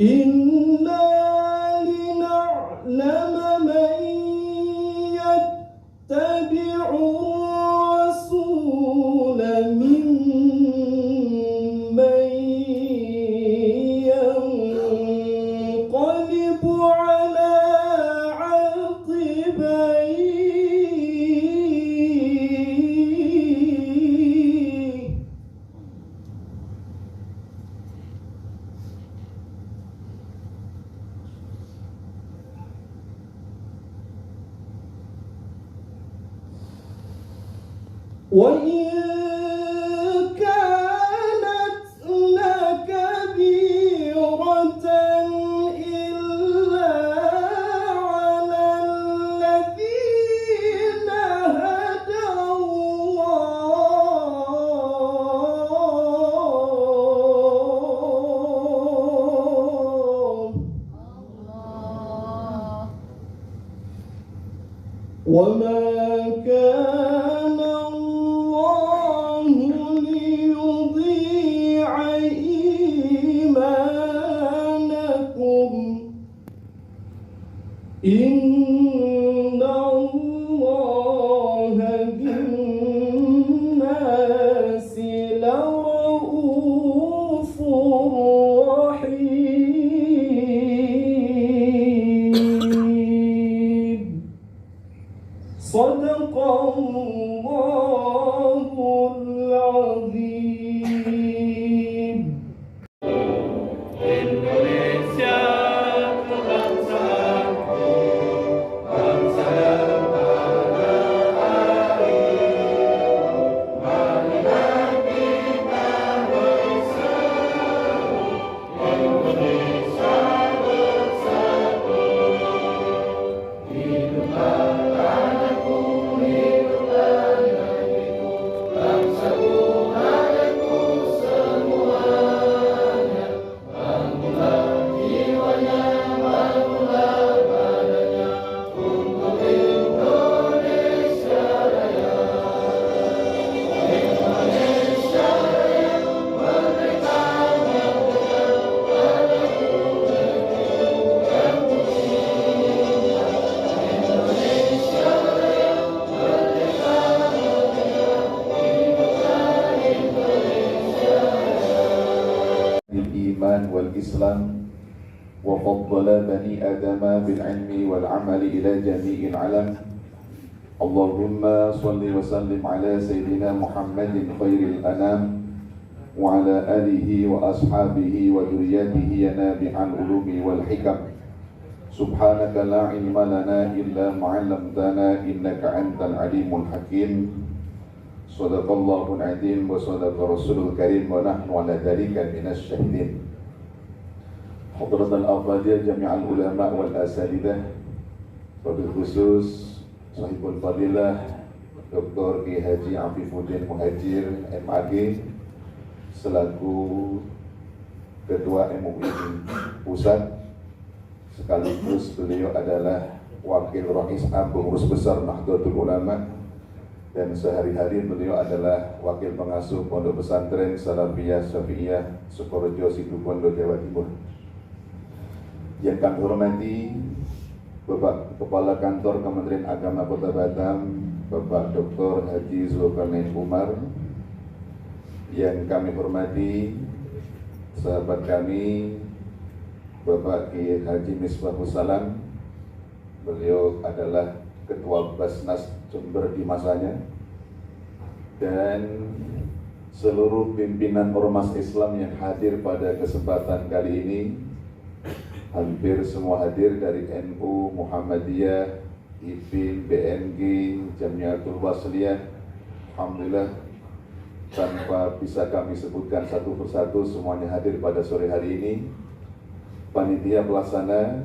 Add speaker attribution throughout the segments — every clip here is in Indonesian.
Speaker 1: إنا لنعلم من يتبع الرسول ممن ينقلب على عقبيه وإن كانت لكبيرة إلا على الذين هدى الله وما كان الله ليضيع إيمانكم إن الله بالناس لرؤوف رحيم صدق الله العظيم.
Speaker 2: Indonesia bangsaku, bangsa yang pada hari, marilah kita bersatu, Indonesia bersatu. Hiduplah tanahku, hiduplah negeriku, bangsaku, rakyatku semuanya. Bangunlah jiwanya, bangunlah badannya untuk Indonesia Raya. Indonesia Raya, merdeka, merdeka, padaku negeriku yang tercinta. Indonesia Raya, merdeka, merdeka, hiduplah Indonesia Raya.
Speaker 3: بالإيمان والإسلام وفضل بني آدم بالعلم والعمل إلى جميع العالم. اللهم صل وسلم على سيدنا محمد خير الأنام وعلى آله وأصحابه وذريته ينابع العلوم والحكم. سبحانك لا علم لنا إلا ما علمتنا إنك أنت العليم الحكيم. صدق الله العظيم وصدق رسول الكريم ونحن على ذلك من الشاهدين. حضرة الأفاضل جميع العلماء والأساتذة وبالخصوص صاحب الفضيلة Dr. Ki Haji Afifuddin Muhajir MAG selaku Ketua MUI Pusat, sekaligus beliau adalah Wakil Rais Pengurus Besar Nahdlatul Ulama, dan sehari-hari beliau adalah Wakil Pengasuh Pondok Pesantren Salafiyah Syafi'iyah Sukorejo Situbondo, Jawa Timur. Yang kami hormati Bapak Kepala Kantor Kementerian Agama Kota Batam, Bapak Dr. Haji Zulkarnain Umar. Yang kami hormati sahabat kami Bapak Ki Haji Misbahus Salam. Beliau adalah Ketua Basnas Jember di masanya, dan seluruh pimpinan ormas Islam yang hadir pada kesempatan kali ini. Hampir semua hadir dari NU, Muhammadiyah, IPI, BNG, Jamiatul Wasliyah. Alhamdulillah, tanpa bisa kami sebutkan satu persatu, semuanya hadir pada sore hari ini. Panitia pelaksana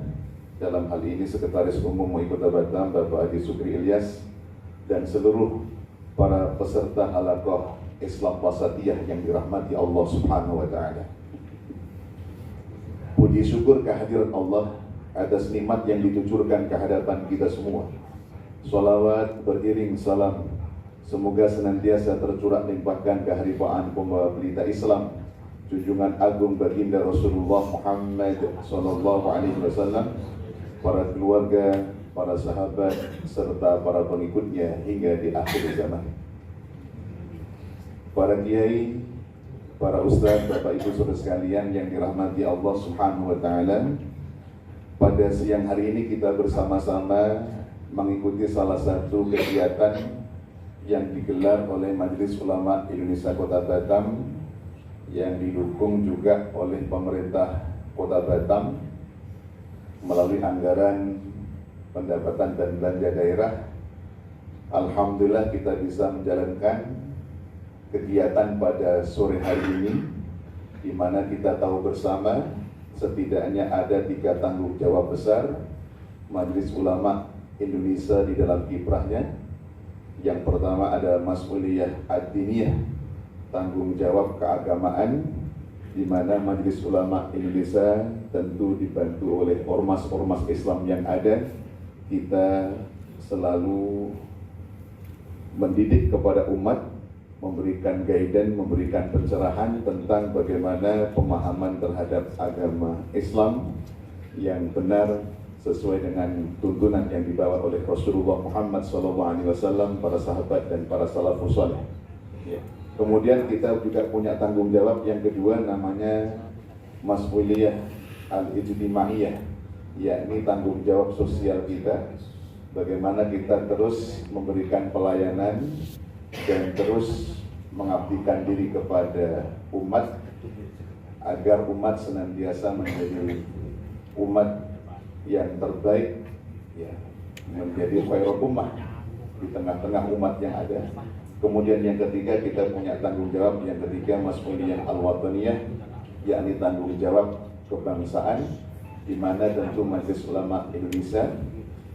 Speaker 3: dalam hal ini Sekretaris Umum MUI Kota Batam Bapak Haji Sukri Ilyas, dan seluruh para peserta halaqah Islam Wasatiyah yang dirahmati Allah Subhanahu wa Ta'ala. Puji syukur kehadiran Allah atas nikmat yang ditucurkan ke hadapan kita semua. Salawat beriring salam semoga senantiasa tercurah limpahkan keharipan pembawa berita Islam junjungan agung baginda Rasulullah Muhammad Sallallahu Alaihi Wasallam, para keluarga, para sahabat, serta para pengikutnya hingga di akhir zaman. Para kiai, para ustadz, bapak ibu saudara sekalian yang dirahmati Allah Subhanahu Wa Taala, pada siang hari ini kita bersama-sama mengikuti salah satu kegiatan yang digelar oleh Majelis Ulama Indonesia Kota Batam, yang didukung juga oleh pemerintah Kota Batam melalui anggaran pendapatan dan belanja daerah. Alhamdulillah kita bisa menjalankan kegiatan pada sore hari ini, di mana kita tahu bersama setidaknya ada 3 tanggung jawab besar Majelis Ulama Indonesia di dalam kiprahnya. Yang pertama adalah Mas'uliyah Ad-Diniyah, tanggung jawab keagamaan, di mana Majelis Ulama Indonesia tentu dibantu oleh ormas-ormas Islam yang ada. Kita selalu mendidik kepada umat, memberikan guidance, memberikan pencerahan tentang bagaimana pemahaman terhadap agama Islam yang benar sesuai dengan tuntunan yang dibawa oleh Rasulullah Muhammad SAW, para sahabat dan para salafus saleh. Ya. Kemudian kita juga punya tanggung jawab yang kedua, namanya Mas'uliyah Al-Ijtimaiyah, yakni tanggung jawab sosial kita. Bagaimana kita terus memberikan pelayanan dan terus mengabdikan diri kepada umat, agar umat senantiasa menjadi umat yang terbaik, ya, menjadi khairul ummah di tengah-tengah umat yang ada. Kemudian yang ketiga, kita punya tanggung jawab yang ketiga, Mas'uliyah Al-Wataniyah, yakni tanggung jawab kebangsaan, di mana tentu Majelis Ulama Indonesia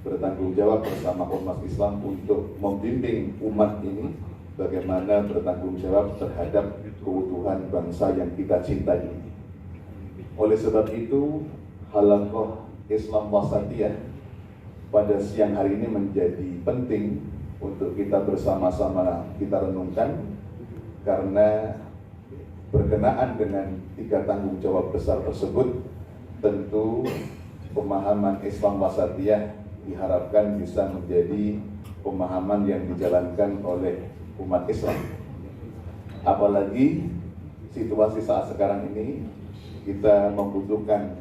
Speaker 3: bertanggung jawab bersama ormas Islam untuk membimbing umat ini bagaimana bertanggung jawab terhadap keutuhan bangsa yang kita cintai ini. Oleh sebab itu, Halaqah Islam Wasatiyah pada siang hari ini menjadi penting untuk kita bersama-sama kita renungkan, karena berkenaan dengan 3 tanggung jawab besar tersebut, tentu pemahaman Islam Wasatiyah diharapkan bisa menjadi pemahaman yang dijalankan oleh umat Islam. Apalagi situasi saat sekarang ini, kita membutuhkan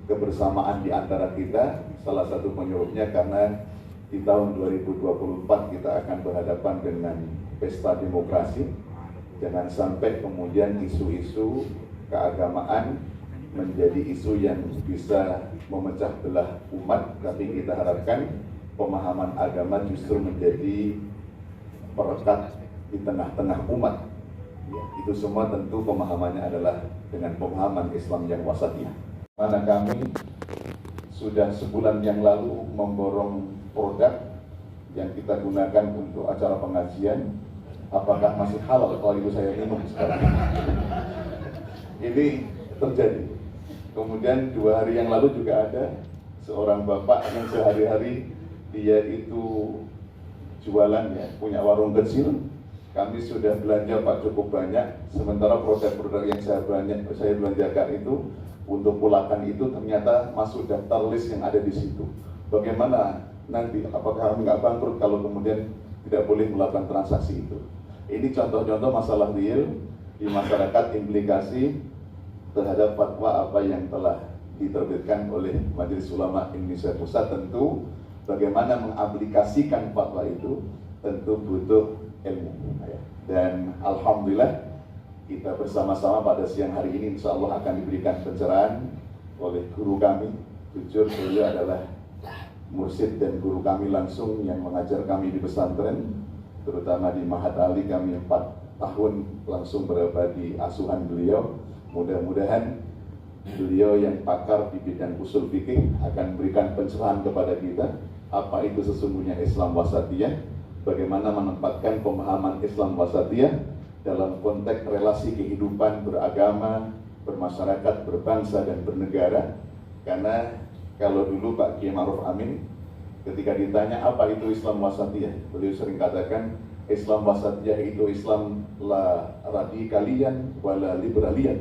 Speaker 3: kebersamaan di antara kita. Salah satu penyebabnya karena di tahun 2024 kita akan berhadapan dengan pesta demokrasi. Jangan sampai kemudian isu-isu keagamaan menjadi isu yang bisa memecah belah umat, tapi kita harapkan pemahaman agama justru menjadi perekat di tengah-tengah umat. Ya, itu semua tentu pemahamannya adalah dengan pemahaman Islam yang wasatiyah. Mana kami sudah sebulan yang lalu memborong produk yang kita gunakan untuk acara pengajian. Apakah masih halal kalau ibu saya minum sekarang? Ini terjadi. Kemudian 2 hari yang lalu juga ada seorang bapak yang sehari-hari dia itu jualan, ya, punya warung kecil. Kami sudah belanja Pak cukup banyak, sementara produk-produk yang saya belanjakan itu untuk pulakan itu ternyata masuk daftar list yang ada di situ. Bagaimana nanti, apakah kami nggak bangkrut kalau kemudian tidak boleh melakukan transaksi itu? Ini contoh-contoh masalah real di masyarakat, implikasi terhadap fatwa apa yang telah diterbitkan oleh Majelis Ulama Indonesia Pusat. Tentu bagaimana mengaplikasikan fatwa itu tentu butuh ilmu. Dan alhamdulillah kita bersama-sama pada siang hari ini insya Allah akan diberikan pencerahan oleh guru kami. Jujur beliau adalah mursyid dan guru kami langsung yang mengajar kami di pesantren, terutama di Mahat Ali. Kami 4 tahun langsung berada di asuhan beliau. Mudah-mudahan beliau yang pakar di bidang usul fikih akan memberikan pencerahan kepada kita apa itu sesungguhnya Islam Wasatiyah, bagaimana menempatkan pemahaman Islam Wasatiyah dalam konteks relasi kehidupan beragama, bermasyarakat, berbangsa dan bernegara. Karena kalau dulu Pak Kiai Ma'ruf Amin ketika ditanya apa itu Islam Wasatiyah, beliau sering katakan Islam wasatiyah itu Islam la radikalian wala liberalian.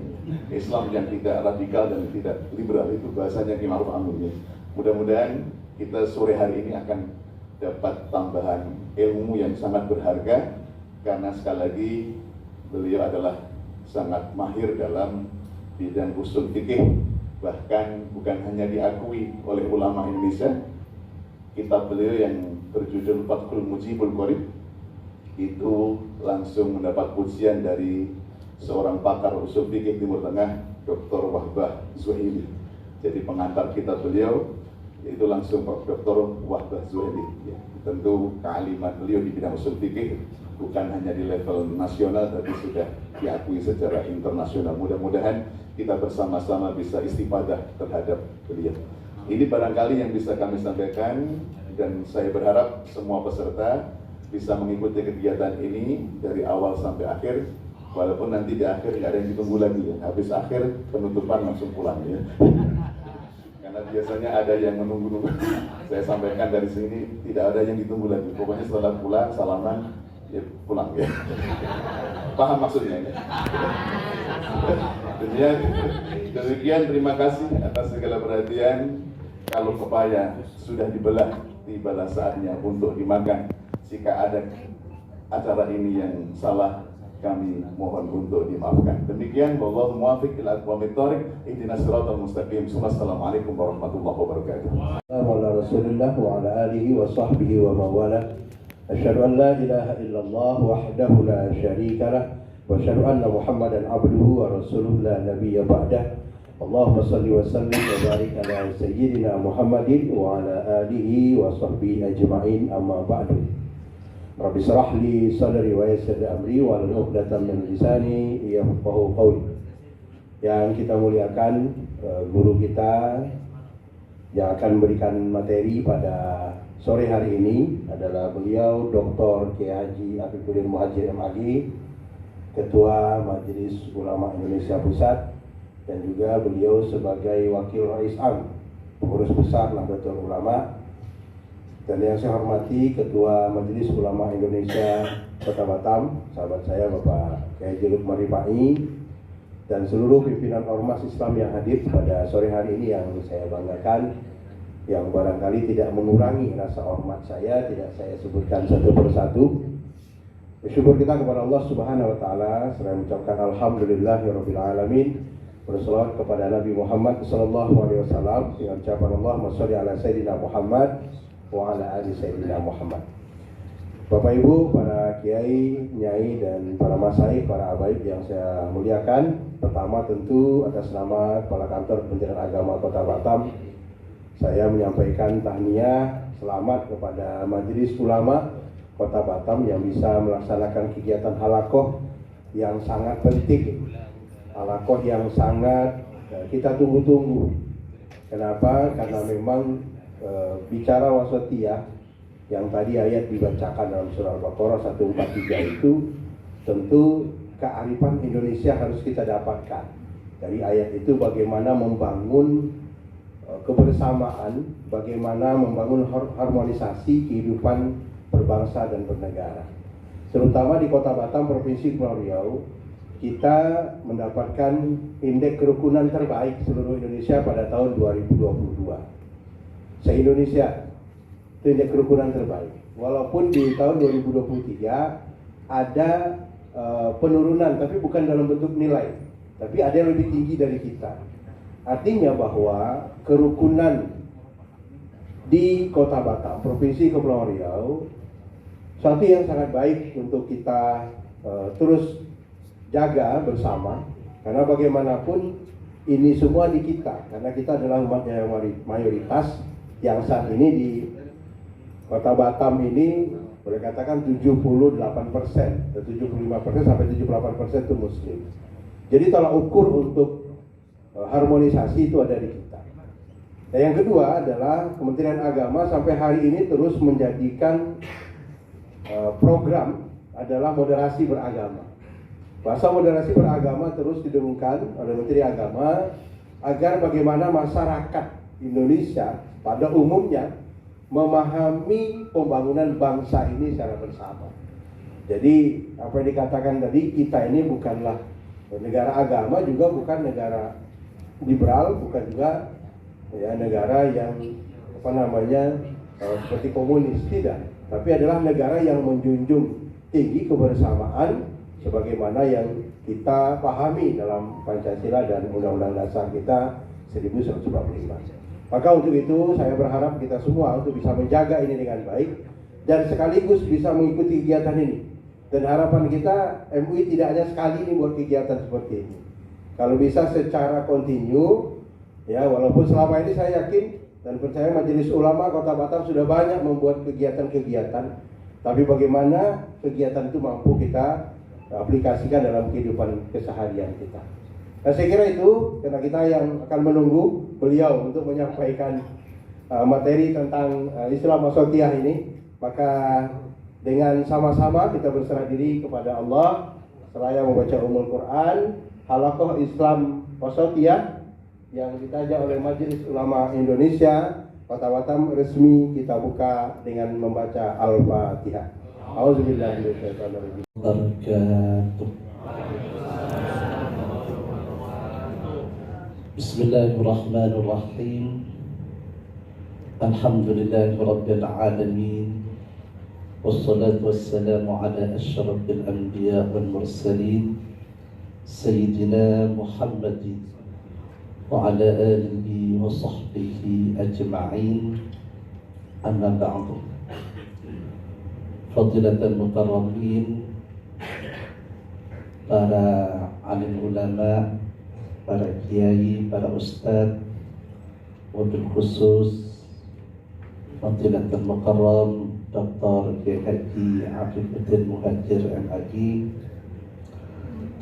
Speaker 3: Islam yang tidak radikal dan tidak liberal, itu bahasanya Ki Ma'ruf Amin. Mudah-mudahan kita sore hari ini akan dapat tambahan ilmu yang sangat berharga, karena sekali lagi beliau adalah sangat mahir dalam bidang usul fikih, bahkan bukan hanya diakui oleh ulama Indonesia. Kitab beliau yang berjudul Fathul Mujibul Qorib itu langsung mendapat pujian dari seorang pakar usul fikih Timur Tengah, Dr. Wahbah Zuhaili. Jadi pengantar kitab beliau yaitu langsung Dr. Wahbah Zuhaili. Ya, tentu kealiman beliau di bidang usul fikih bukan hanya di level nasional, tapi sudah diakui secara internasional. Mudah-mudahan kita bersama-sama bisa istifadah terhadap beliau. Ini barangkali yang bisa kami sampaikan, dan saya berharap semua peserta bisa mengikuti kegiatan ini dari awal sampai akhir, walaupun nanti di akhir nggak ada yang ditunggu lagi ya. Habis akhir penutupan langsung pulang ya. Karena biasanya ada yang menunggu-nunggu. Saya sampaikan dari sini tidak ada yang ditunggu lagi. Pokoknya setelah pulang salaman ya pulang ya. Paham maksudnya ya? Demikian, terima kasih atas segala perhatian. Kalau pepaya sudah dibelah, tibalah saatnya untuk dimakan. Jika ada acara ini yang salah, kami mohon untuk dimaafkan. Demikian, wallahu muwaffiq ila aqwamit thoriq, ihdinas siratal mustaqim. Assalamualaikum warahmatullahi wabarakatuh.
Speaker 4: Ala Rasulillah wa ala alihi wa sahbihi wa mawala. Asyhadu an la ilaha illallah wahdahu la syarika lah, wa asyhadu anna Muhammadan abduhu wa rasuluhu la nabiyya ba'dah. Allahumma salli wa sallim wa barik ala sayyidina Muhammadin wa ala alihi wa sahbihi ajma'in, amma ba'du. Rabbi shrah li sadri wa yassir li amri wa hlul 'uqdatam min lisani yafqahu qawli. Yang kita muliakan, guru kita yang akan memberikan materi pada sore hari ini adalah beliau Dr. Kiai Haji Afifuddin Muhajir MAG, Ketua Majelis Ulama Indonesia Pusat, dan juga beliau sebagai Wakil Rais Am, Pengurus Besar Nahdlatul Ulama. Dan yang saya hormati Ketua Majelis Ulama Indonesia Kota Batam, sahabat saya Bapak Kiai Haji Lukman Rifai, dan seluruh pimpinan ormas Islam yang hadir pada sore hari ini yang saya banggakan, yang barangkali tidak mengurangi rasa hormat saya, tidak saya sebutkan satu persatu. Bersyukur kita kepada Allah Subhanahu wa taala, seraya mengucapkan alhamdulillahirabbil alamin. Berselawat kepada Nabi Muhammad sallallahu alaihi wasallam dengan ucapan Allahumma shalli ala sayyidina Muhammad wa ala ali sayyidina Muhammad. Bapak Ibu, para kiai, nyai, dan para masyayikh, para habaib yang saya muliakan, pertama tentu atas nama Kepala Kantor Kementerian Agama Kota Batam, saya menyampaikan tahniah selamat kepada Majelis Ulama Kota Batam yang bisa melaksanakan kegiatan halakoh yang sangat penting, halakoh yang sangat kita tunggu-tunggu. Kenapa? Karena memang bicara wasatiyah yang tadi ayat dibacakan dalam surah Al-Baqarah 143 itu tentu kearifan Indonesia harus kita dapatkan. Dari ayat itu bagaimana membangun kebersamaan, bagaimana membangun harmonisasi kehidupan berbangsa dan bernegara. Terutama di Kota Batam, Provinsi Kepulauan Riau, kita mendapatkan indeks kerukunan terbaik seluruh Indonesia pada tahun 2022. Se-Indonesia itu indeks kerukunan terbaik. Walaupun di tahun 2023 ada penurunan, tapi bukan dalam bentuk nilai, tapi ada yang lebih tinggi dari kita. Artinya bahwa kerukunan di Kota Batam, Provinsi Kepulauan Riau, suatu yang sangat baik untuk kita terus jaga bersama, karena bagaimanapun ini semua di kita, karena kita adalah umat yang mayoritas yang saat ini di Kota Batam ini boleh katakan 78%, 75% sampai 78% itu Muslim. Jadi tolak ukur untuk harmonisasi itu ada di kita. Dan yang kedua adalah Kementerian Agama sampai hari ini terus menjadikan program adalah moderasi beragama. Bahasa moderasi beragama terus didengungkan oleh Menteri Agama agar bagaimana masyarakat Indonesia pada umumnya memahami pembangunan bangsa ini secara bersama. Jadi apa yang dikatakan tadi, kita ini bukanlah negara agama, juga bukan negara liberal, bukan juga ya negara yang apa namanya seperti komunis, tidak. Tapi adalah negara yang menjunjung tinggi kebersamaan sebagaimana yang kita pahami dalam Pancasila dan Undang-Undang Dasar kita 1945. Maka untuk itu saya berharap kita semua untuk bisa menjaga ini dengan baik dan sekaligus bisa mengikuti kegiatan ini. Dan harapan kita MUI tidak hanya sekali ini buat kegiatan seperti ini. Kalau bisa secara kontinu, ya walaupun selama ini saya yakin dan percaya Majelis Ulama Kota Batam sudah banyak membuat kegiatan-kegiatan, tapi bagaimana kegiatan itu mampu kita aplikasikan dalam kehidupan keseharian kita. Nah, saya kira itu, karena kita yang akan menunggu beliau untuk menyampaikan materi tentang Islam Wasatiyah ini, maka dengan sama-sama kita berserah diri kepada Allah, seraya membaca Ummul Quran, Halaqah Islam Wasatiyah yang ditajak oleh Majelis Ulama Indonesia Kota Batam resmi kita buka dengan membaca Al-Fatihah. Auzubillahi minasyaitonir rajim.
Speaker 2: Bismillahirrahmanirrahim. Alhamdulillahi rabbil alamin. Wassalatu wassalamu ala asyrafil anbiya wal mursalin Sayyidina Muhammadin wa ala alihi wa sahbihi ajma'in. Amma ba'du. Fadilatul mukarramin, para alim ulama, para kiai, para ustadz, wabil khusus Fadilatul Mukarram Dr. Kiai Haji Afifuddin Muhajir MAG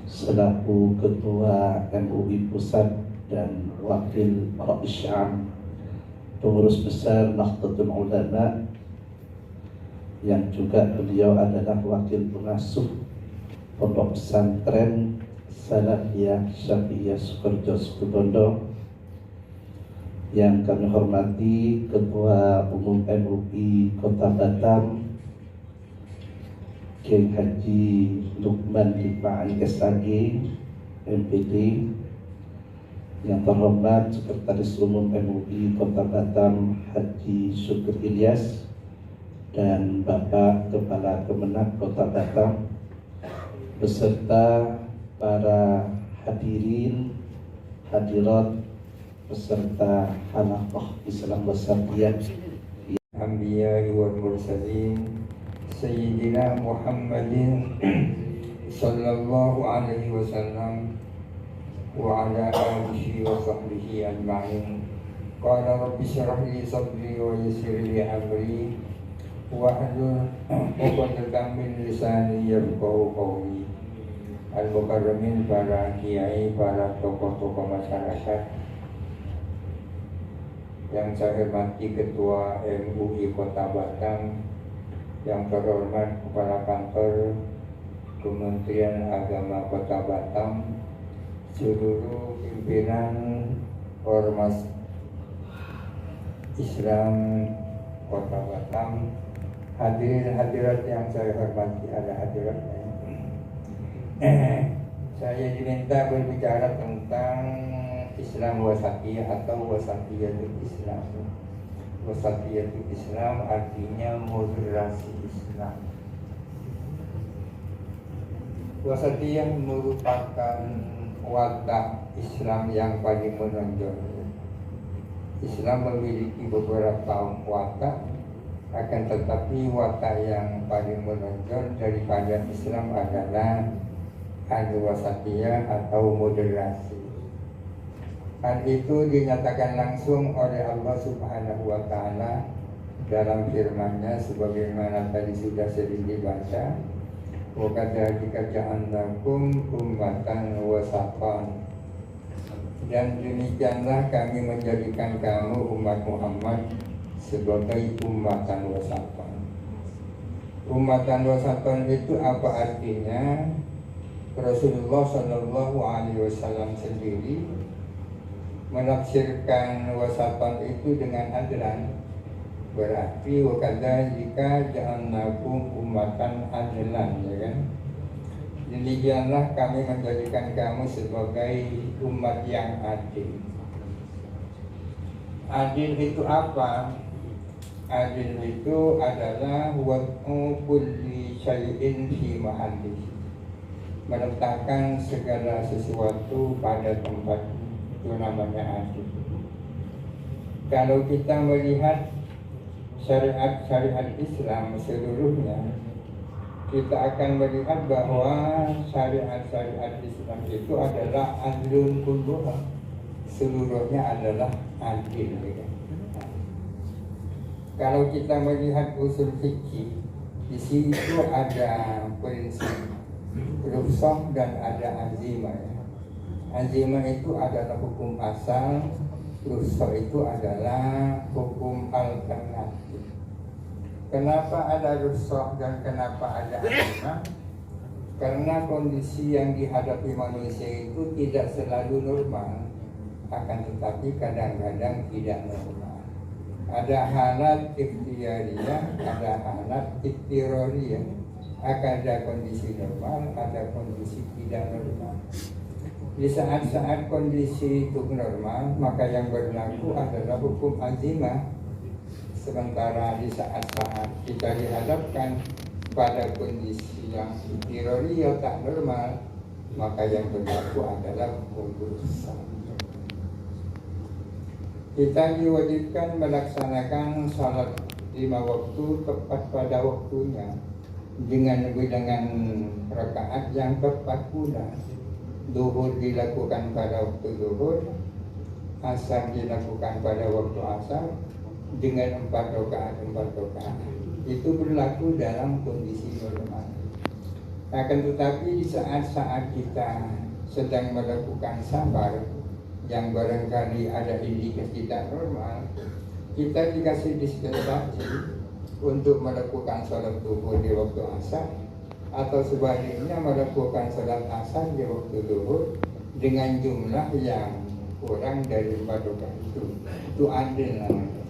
Speaker 2: selaku Ketua MUI Pusat dan Wakil Rais Syam Pengurus Besar Nahdlatul Ulama, yang juga beliau adalah Wakil Pengasuh Pondok Pesantren Salafiyah Syafi'iyah Sukoharjo Situbondo, yang kami hormati Ketua Umum MUI Kota Batam Kiai Haji Lukman Hikmah SAG MPD, yang terhormat Sekretaris Umum MUI Kota Batam Haji Syukur Ilyas, dan Bapak Kepala Kemenak Kota Batam, beserta para hadirin, hadirat, beserta Halaqah Islam Wasatiyah
Speaker 5: Anbiya wal Mursalin Sayyidina Muhammadin Sallallahu alaihi wasallam wa ala alihi wa sahbihi ajma'in. Qala rabbi syrah li sadri wa yassir li amri wahlul 'uqdatam min lisani yafqahu qawli. Al-Mukarramin, para kiai, para tokoh-tokoh masyarakat yang saya hormati Ketua MUI Kota Batam, yang terhormat Kepala Kantor Kementerian Agama Kota Batam, seluruh pimpinan Ormas Islam Kota Batam, hadirin hadirat yang saya hormati, ada hadirat. Saya diminta berbicara tentang Islam Wasatiyah atau Wasatiyatul Islam. Wasatiyatul Islam artinya moderasi Islam. Wasatiyah merupakan watak Islam yang paling menonjol. Islam memiliki beberapa watak, akan tetapi watak yang paling menonjol daripada Islam adalah al-wasatiyah atau moderasi. Hal itu dinyatakan langsung oleh Allah Subhanahu wa Ta'ala dalam firman-Nya sebagaimana tadi sudah sering dibaca, wa kadzalika ja'alnakum ummatan wasatan, dan demikianlah kami menjadikan kamu umat Muhammad sebagai ummatan wasatan. Ummatan wasatan itu apa artinya? Rasulullah Shallallahu Alaihi Wasallam sendiri menafsirkan wasatan itu dengan adlan. Berarti wakada jika ja'alnakum ummatan adlan, ya kan? Demikianlah kami menjadikan kamu sebagai umat yang adil. Adil itu apa? Adil itu adalah wad'u kulli syai'in fi mahallihi, meletakkan segala sesuatu pada tempat, itu namanya adil. Kalau kita melihat syariat-syariat Islam seluruhnya, kita akan melihat bahwa syariat-syariat Islam itu adalah adlun kulluha, seluruhnya adalah adil. Kalau kita melihat usul fikih, di situ ada prinsip rukhsah dan ada azimah. Azimah itu adalah hukum asal, rukhsah itu adalah hukum alternatif. Kenapa ada rukhsah dan kenapa ada azimah? Karena kondisi yang dihadapi manusia itu tidak selalu normal, akan tetapi kadang-kadang tidak normal. Ada halat ikhtiyariyah, ada halat iktiroriyah. Ada kondisi normal, ada kondisi tidak normal. Di saat-saat kondisi itu normal, maka yang berlaku adalah hukum azimah. Sementara di saat-saat kita dihadapkan pada kondisi yang iktiroriyah tak normal, maka yang berlaku adalah hukum rukhsah. Kita diwajibkan melaksanakan salat 5 waktu tepat pada waktunya dengan rakaat yang tepat pula. Zuhur dilakukan pada waktu zuhur, asar dilakukan pada waktu asar dengan 4 rakaat. Itu berlaku dalam kondisi normal. Akan tetapi di saat-saat kita sedang melakukan sabar yang barangkali ada indikasi tidak normal, kita dikasih dispensasi untuk melakukan sholat zuhur di waktu asar, atau sebaliknya melakukan sholat asar di waktu zuhur dengan jumlah yang kurang dari 4 rakaat. Itu adil namanya.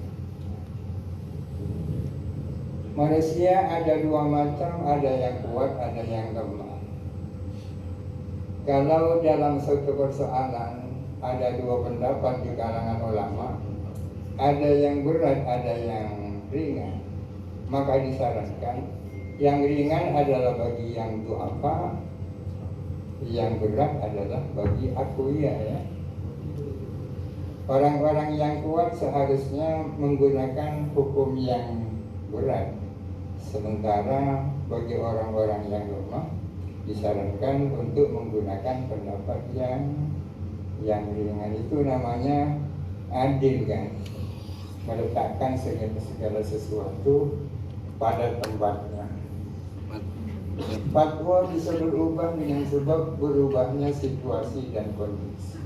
Speaker 5: Manusia ada 2 macam, ada yang kuat, ada yang lemah. Kalau dalam suatu persoalan ada 2 pendapat di kalangan ulama, ada yang berat, ada yang ringan, maka disarankan yang ringan adalah bagi yang du'afa, yang berat adalah bagi aqwiya, ya. Orang-orang yang kuat seharusnya menggunakan hukum yang berat, sementara bagi orang-orang yang lemah disarankan untuk menggunakan pendapat yang ringan. Itu namanya adil, kan? Meletakkan segala sesuatu pada tempatnya. Fatwa bisa berubah dengan sebab berubahnya situasi dan kondisi.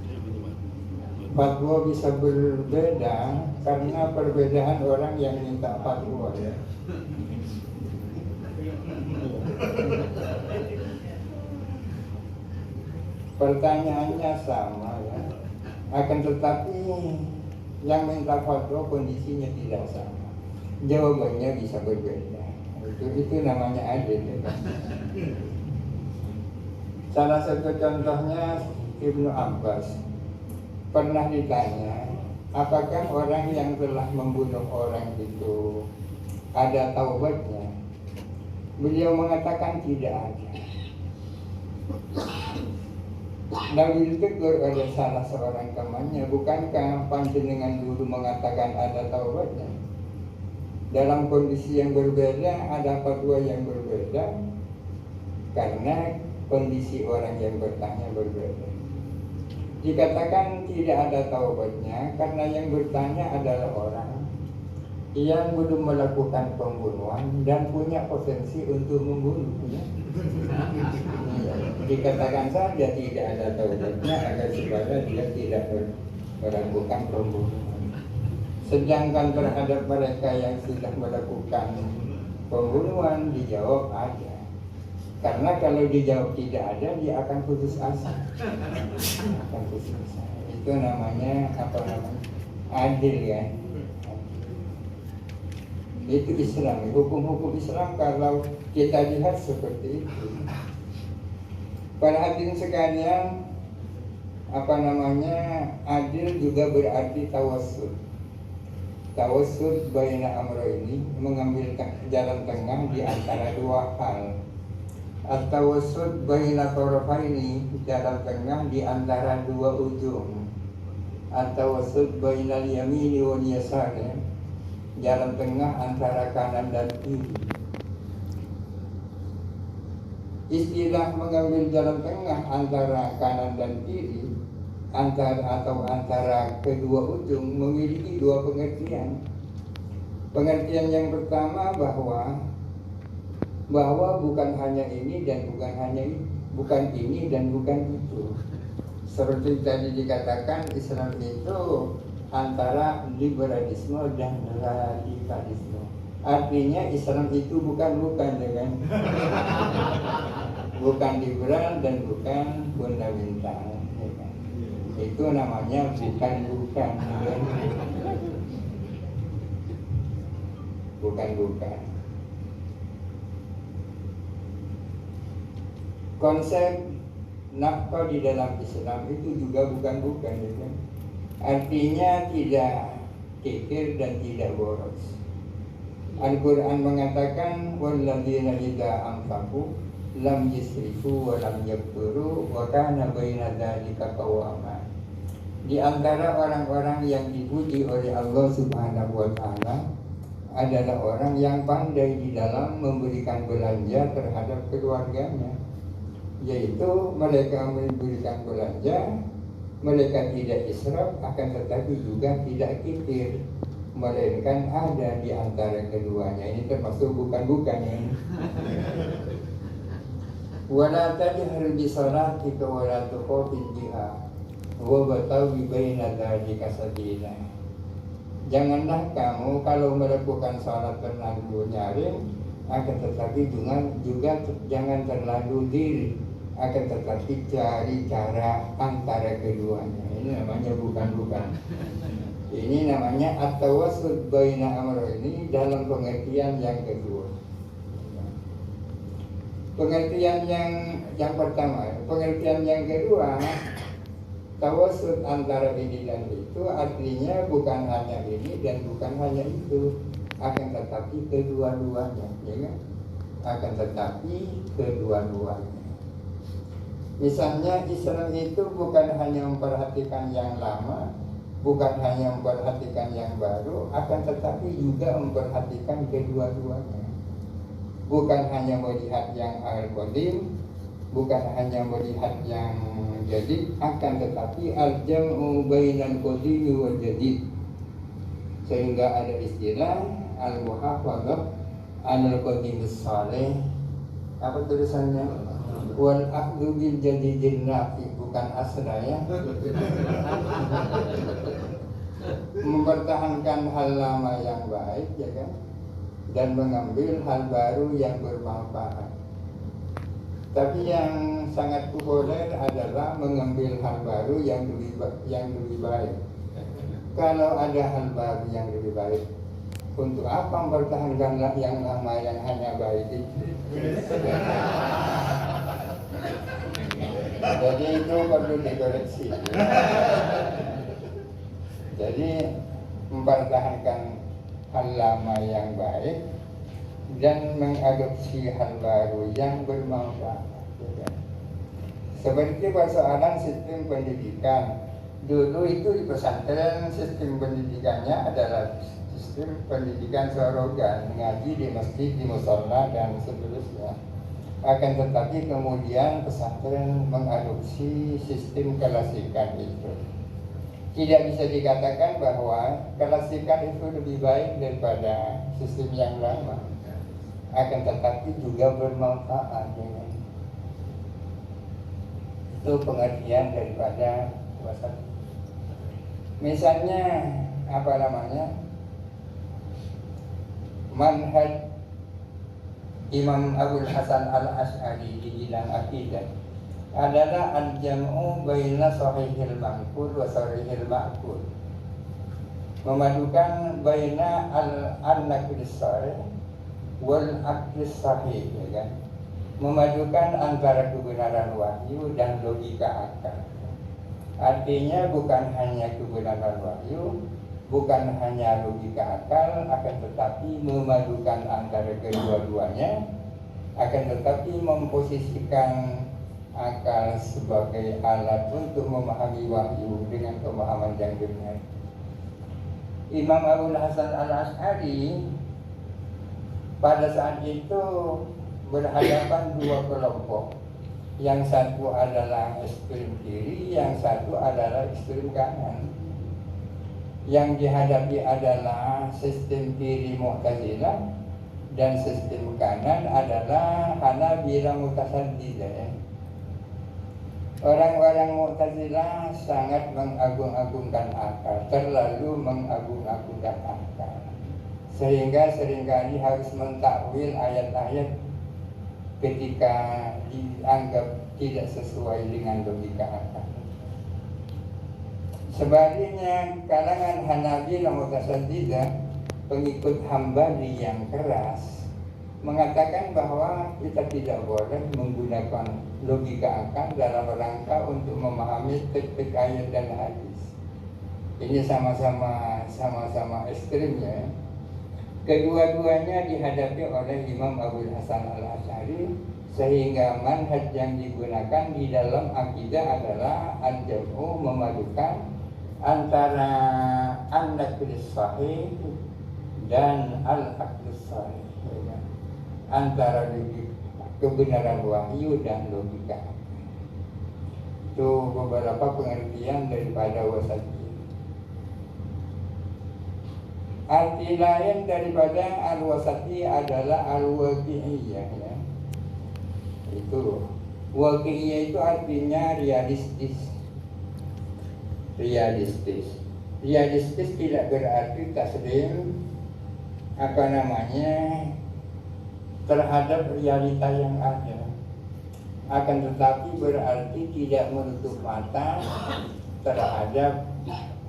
Speaker 5: Fatwa bisa berbeda karena perbedaan orang yang minta fatwa, ya. Pertanyaannya sama, ya. Akan tetapi yang minta fatwa kondisinya tidak sama, jawabannya bisa berbeda. Itu namanya adil, ya. Salah satu contohnya Ibnu Abbas pernah ditanya, apakah orang yang telah membunuh orang itu ada taubatnya? Beliau mengatakan tidak ada. Lalu ditegur oleh salah seorang temannya, bukankah panjenengan dulu mengatakan ada taubatnya? Dalam kondisi yang berbeda ada fatwa yang berbeda, karena kondisi orang yang bertanya berbeda. Dikatakan tidak ada taubatnya karena yang bertanya adalah orang yang belum melakukan pembunuhan dan punya potensi untuk membunuhnya. Dikatakan saja tidak ada taubatnya agar supaya dia tidak melakukan pembunuhan. Sedangkan terhadap mereka yang sudah melakukan pembunuhan dijawab ada. Karena kalau dijawab tidak ada, dia akan putus asa. Itu namanya apa namanya? Adil, ya. Itu Islam, hukum-hukum Islam kalau kita lihat seperti itu. Para hadirin sekalian, adil juga berarti tawassul. Tawassul baina amrayni, mengambil jalan tengah di antara dua hal. At-tawassul baina tarafaini, jalan tengah di antara dua ujung. At-tawassul bainal yamini wal yasari, jalan tengah antara kanan dan kiri. Istilah mengambil jalan tengah antara kanan dan kiri, antara kedua ujung memiliki dua pengertian. Pengertian yang pertama bahwa bukan hanya ini dan bukan hanya itu, bukan ini dan bukan itu. Seperti tadi dikatakan, Islam itu antara liberalisme dan radikalisme. Artinya Islam itu bukan ya kan? Bukan liberal dan bukan fundamental, ya kan? Itu namanya bukan ya kan? Bukan. Konsep nafkah di dalam Islam itu juga bukan ya kan? Artinya tidak kikir dan tidak boros. Al-Quran mengatakan walladzina idza anfaqu lam yusrifu wa lam yaqturu wa kana baina dzalika qawama. Di antara orang-orang yang dipuji oleh Allah Subhanahu wa taala adalah orang yang pandai di dalam memberikan belanja terhadap keluarganya, yaitu mereka memberikan belanja, mereka tidak israf akan tetapi juga tidak kikir, melainkan ada di antara keduanya. Ini termasuk bukan ya. Wala tajhar bi salatika wala tukhafid biha wa batawi baina dzalika sabila. Janganlah kamu kalau melakukan salat terlalu nyaring, akan tetapi juga jangan terlalu diri, akan tetapi cari cara antara keduanya. Ini namanya bukan. Ini namanya at-tawassul baina amrayni dalam pengertian yang kedua. Pengertian yang pertama, pengertian yang kedua, tawassul antara ini dan itu artinya bukan hanya ini dan bukan hanya itu, akan tetapi kedua-duanya, ya kan? Akan tetapi kedua-duanya. Misalnya Islam itu bukan hanya memperhatikan yang lama, bukan hanya memperhatikan yang baru, akan tetapi juga memperhatikan kedua-duanya. Bukan hanya melihat yang al-qadim, bukan hanya melihat yang jadid, akan tetapi al-jam'u bainal qadimi wal jadid. Sehingga ada istilah al-muhafadzah anil qadimis salih. Apa tulisannya? Wal aqdu bil jadidin nafi, bukan asra ya. Mempertahankan hal lama yang baik, ya kan, dan mengambil hal baru yang bermanfaat. Tapi yang sangat populer adalah mengambil hal baru yang lebih baik. Kalau ada hal baru yang lebih baik, untuk apa mempertahankan yang lama yang hanya baik itu? Jadi itu perlu dikoreksi. Jadi mempertahankan hal lama yang baik dan mengadopsi hal baru yang bermanfaat. Seperti persoalan sistem pendidikan. Dulu itu di pesantren sistem pendidikannya adalah sistem pendidikan sorogan, mengaji di masjid, di musola dan seterusnya. Akan tetapi kemudian pesantren mengadopsi sistem kelasikan itu. Tidak bisa dikatakan bahwa kelasikan itu lebih baik daripada sistem yang lama. Akan tetapi juga bermanfaat. Itu pengertian daripada wasat. Misalnya manhaj Imam Abul Hasan Al-Asy'ari di bidang akidah adalah al-jam'u baina sahihil ma'qul wa sahihil ma'qul. memadukan baina al-naqlis sahih wal aqlis sahih, ya kan? Memadukan antara kebenaran wahyu dan logika akal. Artinya bukan hanya kebenaran wahyu, bukan hanya logika akal, akan tetapi memadukan antara kedua-duanya, akan tetapi memposisikan akal sebagai alat untuk memahami wahyu dengan pemahaman yang benar. Imam Abul Hasan Al-Asy'ari pada saat itu berhadapan dua kelompok. Yang satu adalah ekstrem kiri, yang satu adalah ekstrem kanan. Yang dihadapi adalah sistem kiri Mu'tazilah dan sistem kanan adalah Hanabilah Mutasaddidah. Orang-orang Mu'tazilah sangat mengagung-agungkan akal, terlalu mengagung-agungkan akal, sehingga seringkali harus mentakwil ayat-ayat ketika dianggap tidak sesuai dengan logika akal. Sebaliknya, kalangan Hanabilah Mutasaddidah, pengikut Hambali yang keras, mengatakan bahwa kita tidak boleh menggunakan logika akal dalam rangka untuk memahami teks ayat dan hadis. Ini sama-sama ekstrimnya. Kedua-duanya dihadapi oleh Imam Abul Hasan Al-Asy'ari, sehingga manhaj yang digunakan di dalam akidah adalah al-jam'u, memadukan antara an-naqlis sahih dan al-aqlis sahih, antara kebenaran wahyu dan logika. Itu beberapa pengertian daripada wasatiyah. Arti lain daripada al-wasatiyah adalah al-waqi'iyah, ya. Itu waqi'iyah itu artinya realistis. Realistis tidak berarti taslim terhadap realita yang ada, akan tetapi berarti tidak menutup mata terhadap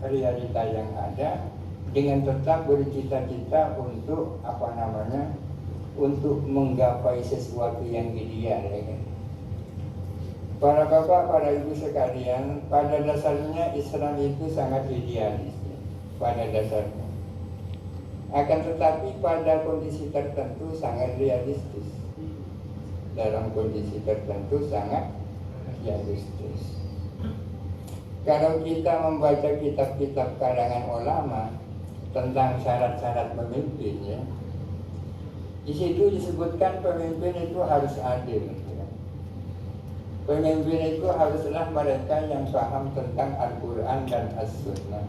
Speaker 5: realita yang ada, dengan tetap bercita-cita untuk untuk menggapai sesuatu yang ideal, ya kan? Para bapak, para ibu sekalian, pada dasarnya Islam itu sangat idealis, ya, pada dasarnya. Akan tetapi pada kondisi tertentu sangat realistis. Dalam kondisi tertentu sangat realistis. Kalau kita membaca kitab-kitab karangan ulama tentang syarat-syarat pemimpin, ya, di situ disebutkan pemimpin itu harus adil. Ya. Pemimpin itu haruslah mereka yang paham tentang Al-Quran dan As-Sunnah.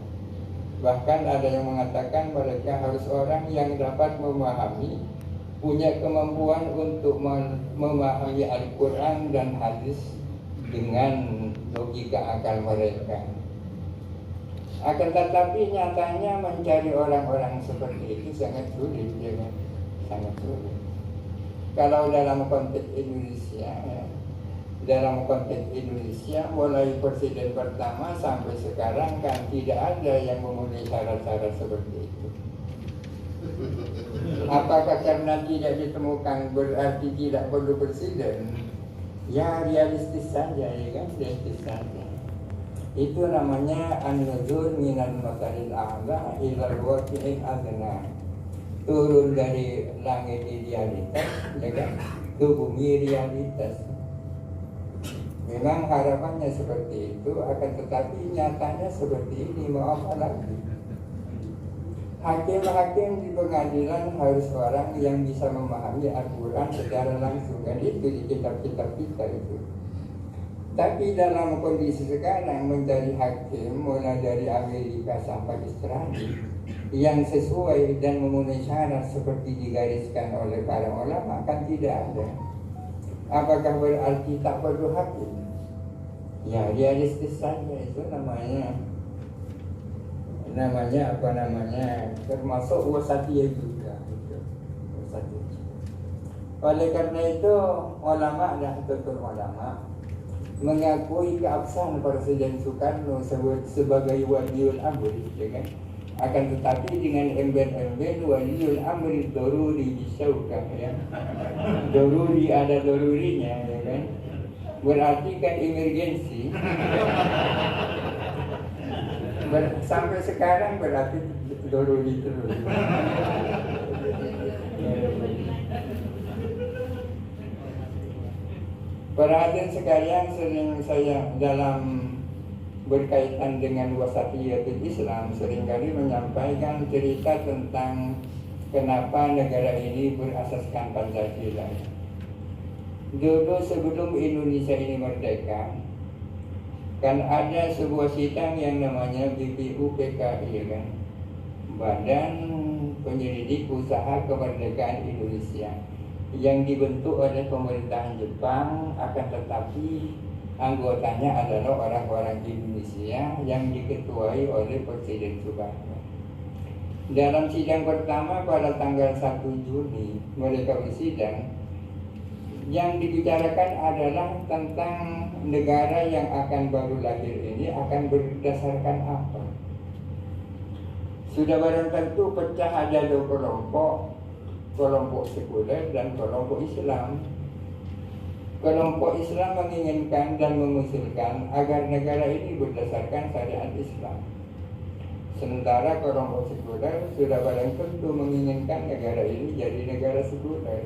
Speaker 5: Bahkan ada yang mengatakan mereka harus orang yang dapat memahami, punya kemampuan untuk memahami Al-Quran dan hadis dengan logika akal mereka. Akan tetapi nyatanya mencari orang-orang seperti itu sangat sulit, ya kan? Sangat sulit. Kalau dalam konteks Indonesia, ya, mulai presiden pertama sampai sekarang kan tidak ada yang memenuhi syarat-syarat seperti itu. Apakah karena tidak ditemukan berarti tidak perlu presiden? Ya realistis saja, ya kan, realistis saja. Itu namanya an-nuzul minal masalil a'la ilal waqi'il adna. Turun dari langit idealitas, ya kan, ke bumi realitas. Memang harapannya seperti itu, akan tetapi nyatanya seperti ini, mau apa lagi? Hakim-hakim di pengadilan harus orang yang bisa memahami Al-Quran secara langsung, kan itu di kitab-kitab kita itu. Tapi dalam kondisi sekarang mencari hakim mulai dari Amerika sampai Australia yang sesuai dan memenuhi syarat seperti digariskan oleh para ulama kan tidak ada. Apakah berarti tak perlu hakim? Ya realistis saja, itu namanya termasuk wasatiyah juga, gitu. Wasatiyah. Oleh karena itu ulama dan tutur ulama mengakui keabsahan Presiden Soekarno sebagai waliul amri, ya kan? Akan tetapi dengan embel-embel waliul amri doruri bisaukah ya. Doruri ada dorurinya ya kan. Berarti kan emergensi. Sampai sekarang berarti doruri terus. Para hadirin sekalian, sering saya dalam berkaitan dengan wasatiyatul Islam seringkali menyampaikan cerita tentang kenapa negara ini berasaskan Pancasila. Dulu sebelum Indonesia ini merdeka, kan ada sebuah sidang yang namanya BPUPKI kan, Badan Penyelidik Usaha Kemerdekaan Indonesia, yang dibentuk oleh pemerintahan Jepang, akan tetapi anggotanya adalah orang-orang Indonesia yang diketuai oleh Presiden Soekarno. Dalam sidang pertama pada tanggal 1 Juni mereka bersidang, yang dibicarakan adalah tentang negara yang akan baru lahir ini akan berdasarkan apa. Sudah barang tentu pecah ada dua kelompok sekuler dan kelompok Islam. Kelompok Islam menginginkan dan mengusulkan agar negara ini berdasarkan syariat Islam. Sementara kelompok sekuler sudah barang tentu menginginkan negara ini jadi negara sekuler.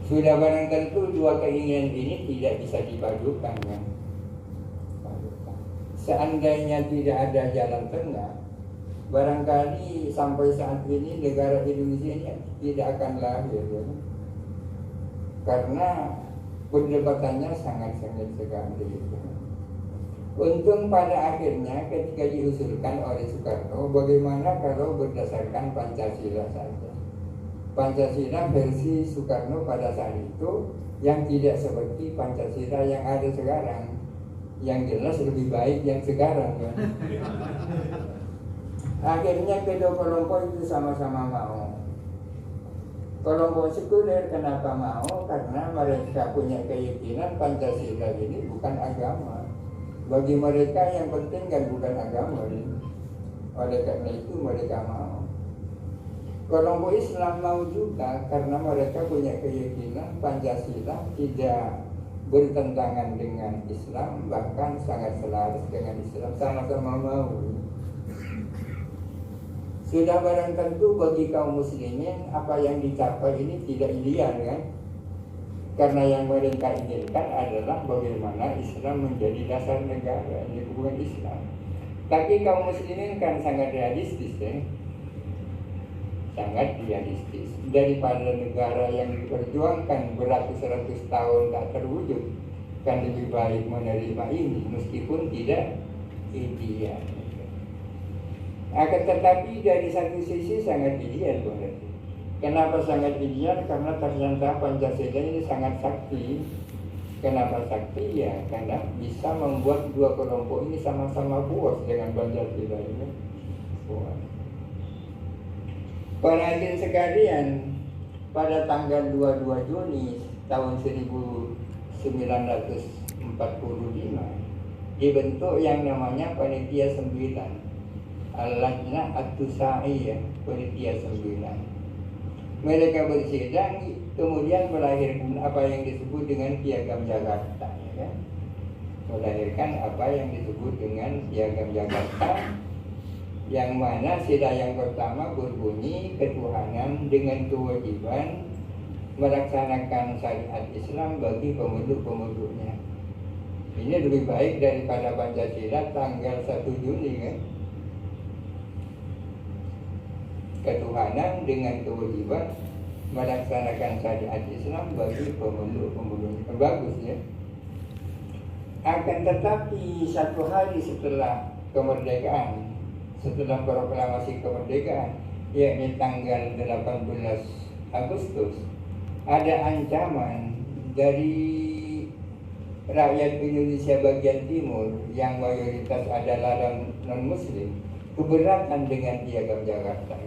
Speaker 5: Sudah barang tentu dua keinginan ini tidak bisa dipadukan kan? Seandainya tidak ada jalan tengah, barangkali sampai saat ini negara Indonesia ini tidak akan lahir ya? Karena perdebatannya sangat-sangat sekali. Untung pada akhirnya ketika diusulkan oleh Soekarno, bagaimana kalau berdasarkan Pancasila saja. Pancasila versi Soekarno pada saat itu yang tidak seperti Pancasila yang ada sekarang. Yang jelas lebih baik yang sekarang kan. Akhirnya kedua kelompok itu sama-sama mau. Kelompok sekuler kenapa mau? Karena mereka punya keyakinan Pancasila ini bukan agama. Bagi mereka yang penting kan bukan agama ini. Oleh karena itu mereka mau. Kelompok Islam mau juga karena mereka punya keyakinan Pancasila tidak bertentangan dengan Islam, bahkan sangat selaras dengan Islam, sama-sama mau. Sudah barang tentu bagi kaum muslimin apa yang dicapai ini tidak ideal kan? Karena yang mereka inginkan adalah bagaimana Islam menjadi dasar negara, ini bukan Islam. Tapi kaum muslimin kan sangat realistis ya. Sangat realistis. Daripada negara yang diperjuangkan beratus-ratus tahun tak terwujud, kan lebih baik menerima ini meskipun tidak ideal. Akan tetapi dari satu sisi sangat ideal berarti. Kenapa sangat ideal? Karena ternyata Pancasila ini sangat sakti. Kenapa sakti? Ya karena bisa membuat dua kelompok ini sama-sama puas dengan Pancasila ini. Puas. Para hadirin sekalian, pada tanggal 22 Juni tahun 1945 dibentuk yang namanya Panitia 9, Al-Lajnah At-Tusaiyah, Panitia 9. Mereka bersidang kemudian melahirkan apa yang disebut dengan Piagam Jakarta ya kan? Melahirkan apa yang disebut dengan Piagam Jakarta, yang mana sila yang pertama berbunyi ketuhanan dengan kewajiban melaksanakan syariat Islam bagi pemeluk-pemeluknya. Ini lebih baik daripada Pancasila tanggal 1 Juni kan? Ketuhanan dengan kewajiban melaksanakan syariat Islam bagi pemeluk-pemeluknya. Bagus ya. Akan tetapi satu hari setelah kemerdekaan, setelah proklamasi kemerdekaan, yakni tanggal 18 Agustus, ada ancaman dari rakyat Indonesia bagian timur yang mayoritas adalah non-muslim keberatan dengan Piagam Jakarta.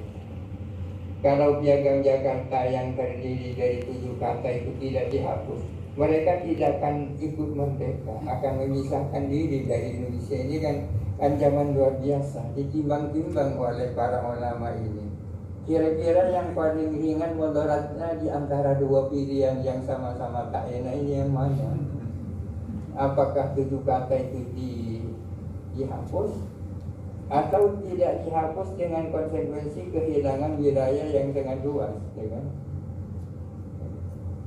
Speaker 5: Kalau Piagam Jakarta yang terdiri dari 7 kata itu tidak dihapus, mereka tidak akan ikut merdeka, akan memisahkan diri dari Indonesia. Ini kan ancaman luar biasa ditimbang-timbang oleh para ulama ini. Kira-kira yang paling ringan mudaratnya di antara dua pilihan yang sama-sama tak enak ini yang mana? Apakah 7 kata itu dihapus atau tidak dihapus dengan konsekuensi kehilangan wilayah yang sangat luas, ya kan?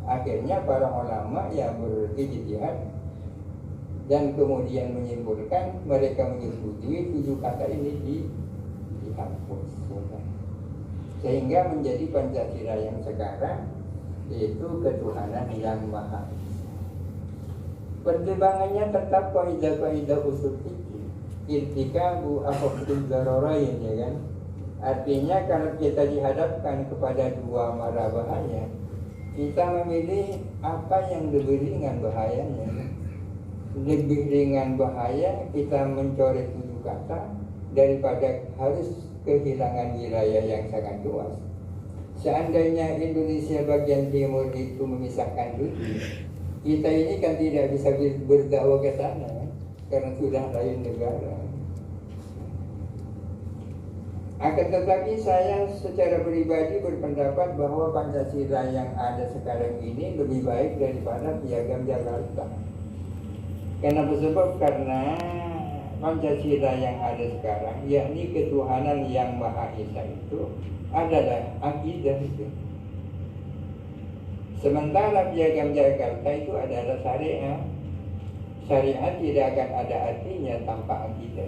Speaker 5: Akhirnya para ulama yang berijtihad dan kemudian menyimpulkan, mereka menyetujui 7 kata ini dihapus, ya kan? Sehingga menjadi Pancasila yang sekarang yaitu ketuhanan yang maha esa. Pertimbangannya tetap kaidah-kaidah usul fikih, irtikabu akhaful dararain, ya kan? Artinya kalau kita dihadapkan kepada dua mara bahaya, kita memilih apa yang lebih ringan bahayanya. Lebih ringan bahaya kita mencoret 7 kata daripada harus kehilangan wilayah yang sangat luas. Seandainya Indonesia bagian timur itu memisahkan diri, kita ini kan tidak bisa berdakwah ke sana, kan? Karena sudah lain negara. Akan tetapi saya secara pribadi berpendapat bahwa Pancasila yang ada sekarang ini lebih baik daripada Piagam Jakarta. Kenapa? Sebab karena Pancasila yang ada sekarang, yakni ketuhanan yang maha esa itu adalah akidah itu. Sementara Piagam Jakarta itu adalah syariat. Syariat tidak akan ada artinya tanpa akidah.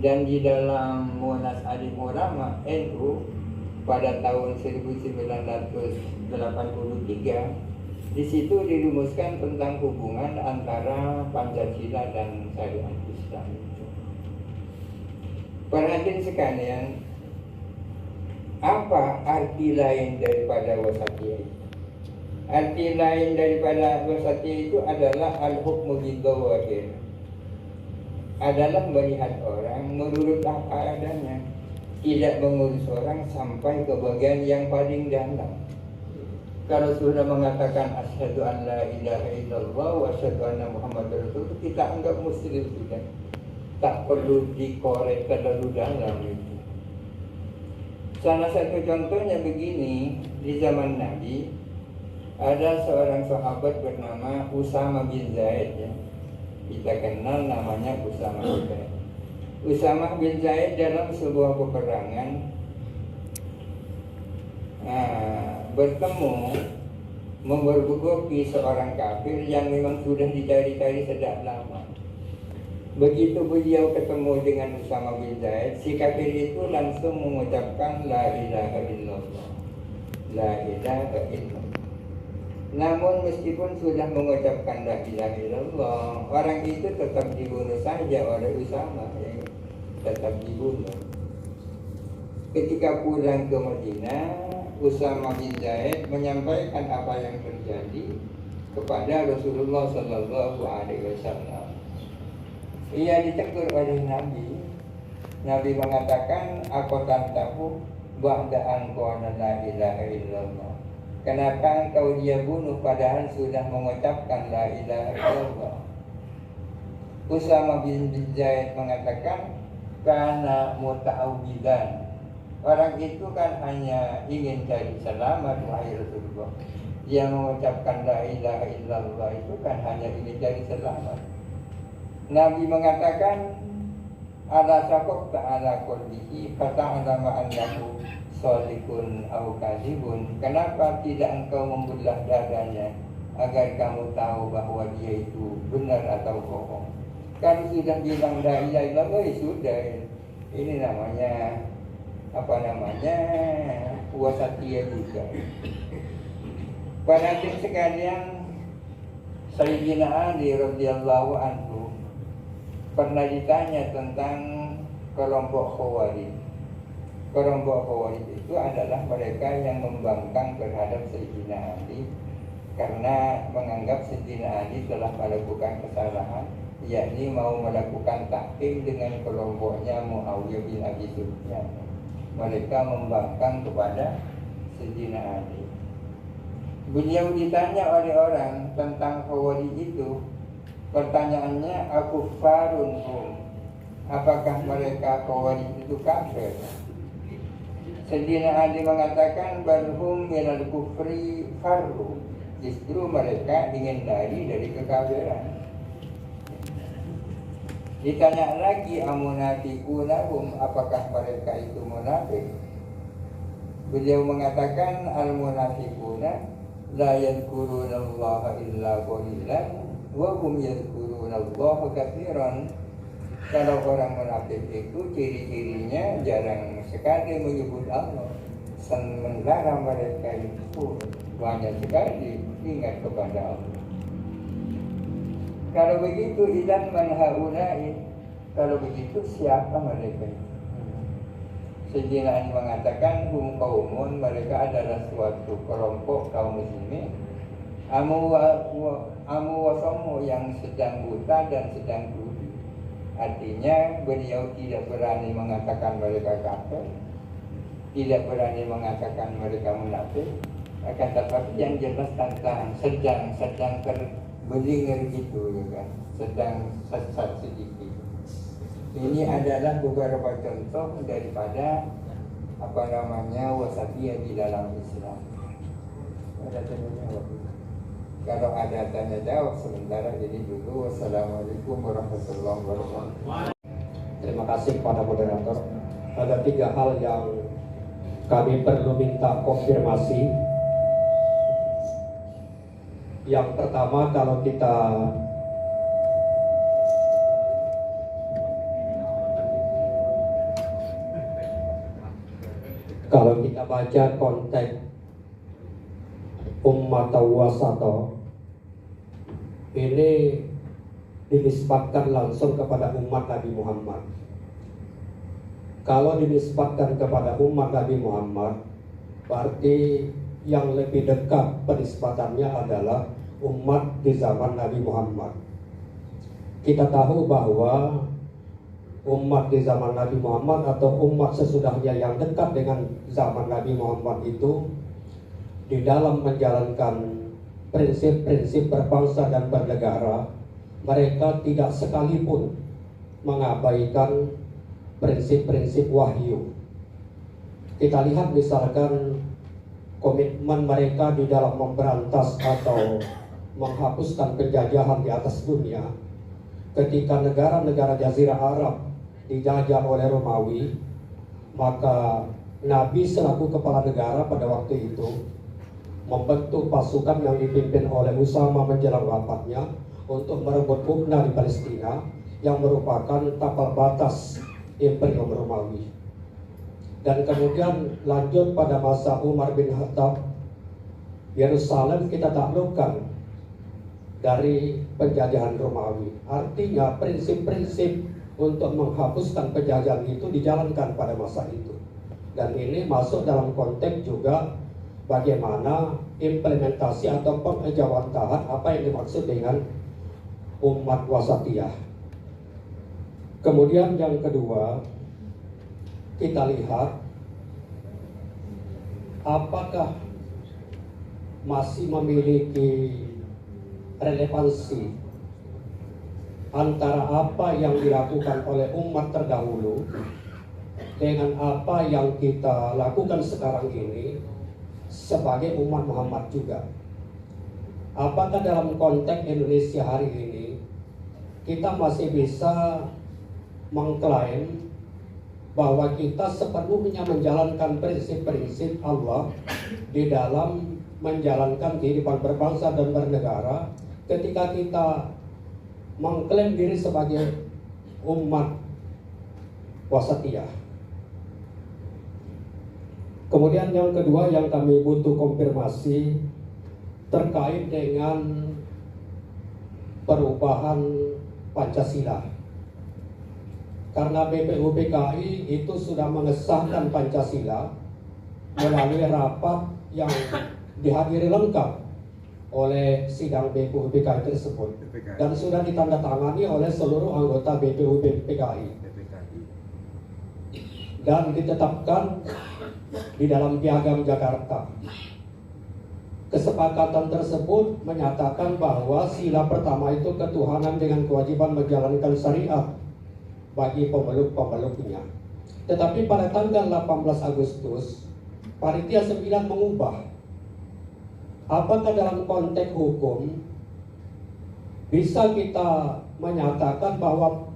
Speaker 5: Dan di dalam Munas Alim Ulama NU pada tahun 1983, di situ dirumuskan tentang hubungan antara Pancasila dan syariat Islam. Para hadirin sekalian, apa arti lain daripada wasatiyah itu? Arti lain daripada wasatiyah itu adalah al-hukmu bidhawahir, adalah melihat orang menurut apa adanya, tidak mengurus orang sampai ke bagian yang paling dalam. Kalau sudah mengatakan asyhadu an la ilaha illallah wa asyhadu anna muhammadar rasulullah, kita anggap muslim sudah. Tak perlu dikorek terlalu dalam itu. Salah satu contohnya begini, di zaman Nabi ada seorang sahabat bernama Usama bin Zaid, ya. Kita kenal namanya Usama bin Zaid. Usama bin Zaid dalam sebuah peperangan bertemu membergoki seorang kafir yang memang sudah dicari-cari sejak lama. Begitu beliau ketemu dengan Usama bin Zaid, si kafir itu langsung mengucapkan la ilaha illallah, la ilaha illallah. Namun meskipun sudah mengucapkan la ilaha illallah, orang itu tetap dibunuh saja oleh Usama, ya. Tetap dibunuh. Ketika pulang ke Madinah, Usama bin Zaid menyampaikan apa yang terjadi kepada Rasulullah Sallallahu Alaihi Wasallam. Ia ditegur oleh Nabi. Nabi mengatakan, "Aku tantahu ba'da an qala la ilaha illallah." Kenapa engkau dia bunuh padahal sudah mengucapkan la ilaha illallah? Usama bin Zaid mengatakan, "Kana muta'awwidan." Orang itu kan hanya ingin cari selamat, wahai Rasulullah. Dia mengucapkan la ilaha illallah itu kan hanya ingin cari selamat. Nabi mengatakan, ala sakok ta'ala qalbihi fata'alama annahu shadiqun aw kadzibun. Kenapa tidak engkau membelah dadanya agar kamu tahu bahwa dia itu benar atau bohong? Kalau sudah bilang la ilaha illallah, ya sudah. Ini namanya wasatiyah juga. Para hadirin sekalian, Sayyidina Ali radhiyallahu anhu pernah ditanya tentang kelompok Khawarij. Kelompok Khawarij itu adalah mereka yang membangkang terhadap Sayyidina Ali karena menganggap Sayyidina Ali telah melakukan kesalahan, yakni mau melakukan tahkim dengan kelompoknya Muawiyah bin Abi Sufyan. Mereka membangkang kepada Sayyidina Ali. Beliau ditanya oleh orang tentang Khawarij itu, Pertanyaannya, akufarun hum, apakah mereka Khawarij itu kafir? Sayyidina Ali mengatakan barhum minal kufri farru, justru mereka ingin lari dari kekafiran. Ditanya lagi, amunafiqunahum, apakah mereka itu munafik? Beliau mengatakan al-munafiquna la yadhkurunallaha illa qalilan wa hum yadhkurunallaha katsiran. Kalau orang munafik itu ciri-cirinya jarang sekali menyebut Allah, sementara mereka itu banyak sekali ingat kepada Allah. Kalau begitu idan man haula'i, kalau begitu siapa mereka itu? Sayyidina Ali mengatakan hum qaumun, mereka adalah suatu kelompok kaum muslimin amu wa samu, yang sedang buta dan sedang tuli. Artinya beliau tidak berani mengatakan mereka kafir, tidak berani mengatakan mereka munafik, akan tetapi yang jelas tentang sedang terbelingar gitu ya kan, sedang sesat sedikit. Ini adalah beberapa contoh daripada wasatiyah di dalam Islam. Ada tanya jawab? Kalau ada tanya jawab sementara ini dulu. Wassalamualaikum warahmatullahi wabarakatuh.
Speaker 6: Terima kasih kepada moderator. Ada 3 hal yang kami perlu minta konfirmasi. Yang pertama, kalau kita baca konteks umat wasato, ini dinisbatkan langsung kepada umat Nabi Muhammad. Kalau dinisbatkan kepada umat Nabi Muhammad, berarti yang lebih dekat penisbatannya adalah umat di zaman Nabi Muhammad. Kita tahu bahwa umat di zaman Nabi Muhammad atau umat sesudahnya yang dekat dengan zaman Nabi Muhammad itu, di dalam menjalankan prinsip-prinsip berbangsa dan bernegara, mereka tidak sekalipun mengabaikan prinsip-prinsip wahyu. Kita lihat misalkan komitmen mereka di dalam memberantas atau menghapuskan penjajahan di atas dunia. Ketika negara-negara Jazirah Arab dijajah oleh Romawi, maka Nabi selaku kepala negara pada waktu itu membentuk pasukan yang dipimpin oleh Usama menjelang wafatnya untuk merebut Bubna di Palestina yang merupakan tapal batas Imperium Romawi. Dan kemudian lanjut pada masa Umar bin Khattab, Yerusalem kita taklukkan dari penjajahan Romawi. Artinya prinsip-prinsip untuk menghapuskan penjajahan itu dijalankan pada masa itu. Dan ini masuk dalam konteks juga bagaimana implementasi atau pengejawantahan apa yang dimaksud dengan umat wasatiyah. Kemudian yang kedua, kita lihat apakah masih memiliki relevansi antara apa yang dilakukan oleh umat terdahulu dengan apa yang kita lakukan sekarang ini sebagai umat Muhammad juga. Apakah dalam konteks Indonesia hari ini kita masih bisa mengklaim bahwa kita sepenuhnya menjalankan prinsip-prinsip Allah di dalam menjalankan kehidupan berbangsa dan bernegara ketika kita mengklaim diri sebagai umat wasatiyah? Kemudian yang kedua yang kami butuh konfirmasi terkait dengan perubahan Pancasila. Karena BPUPKI itu sudah mengesahkan Pancasila melalui rapat yang dihadiri lengkap oleh sidang BPUPKI tersebut dan sudah ditandatangani oleh seluruh anggota BPUPKI dan ditetapkan di dalam Piagam Jakarta. Kesepakatan tersebut menyatakan bahwa sila pertama itu ketuhanan dengan kewajiban menjalankan syariat bagi pemeluk-pemeluknya. Tetapi pada tanggal 18 Agustus, Panitia 9 mengubah. Apakah dalam konteks hukum bisa kita menyatakan bahwa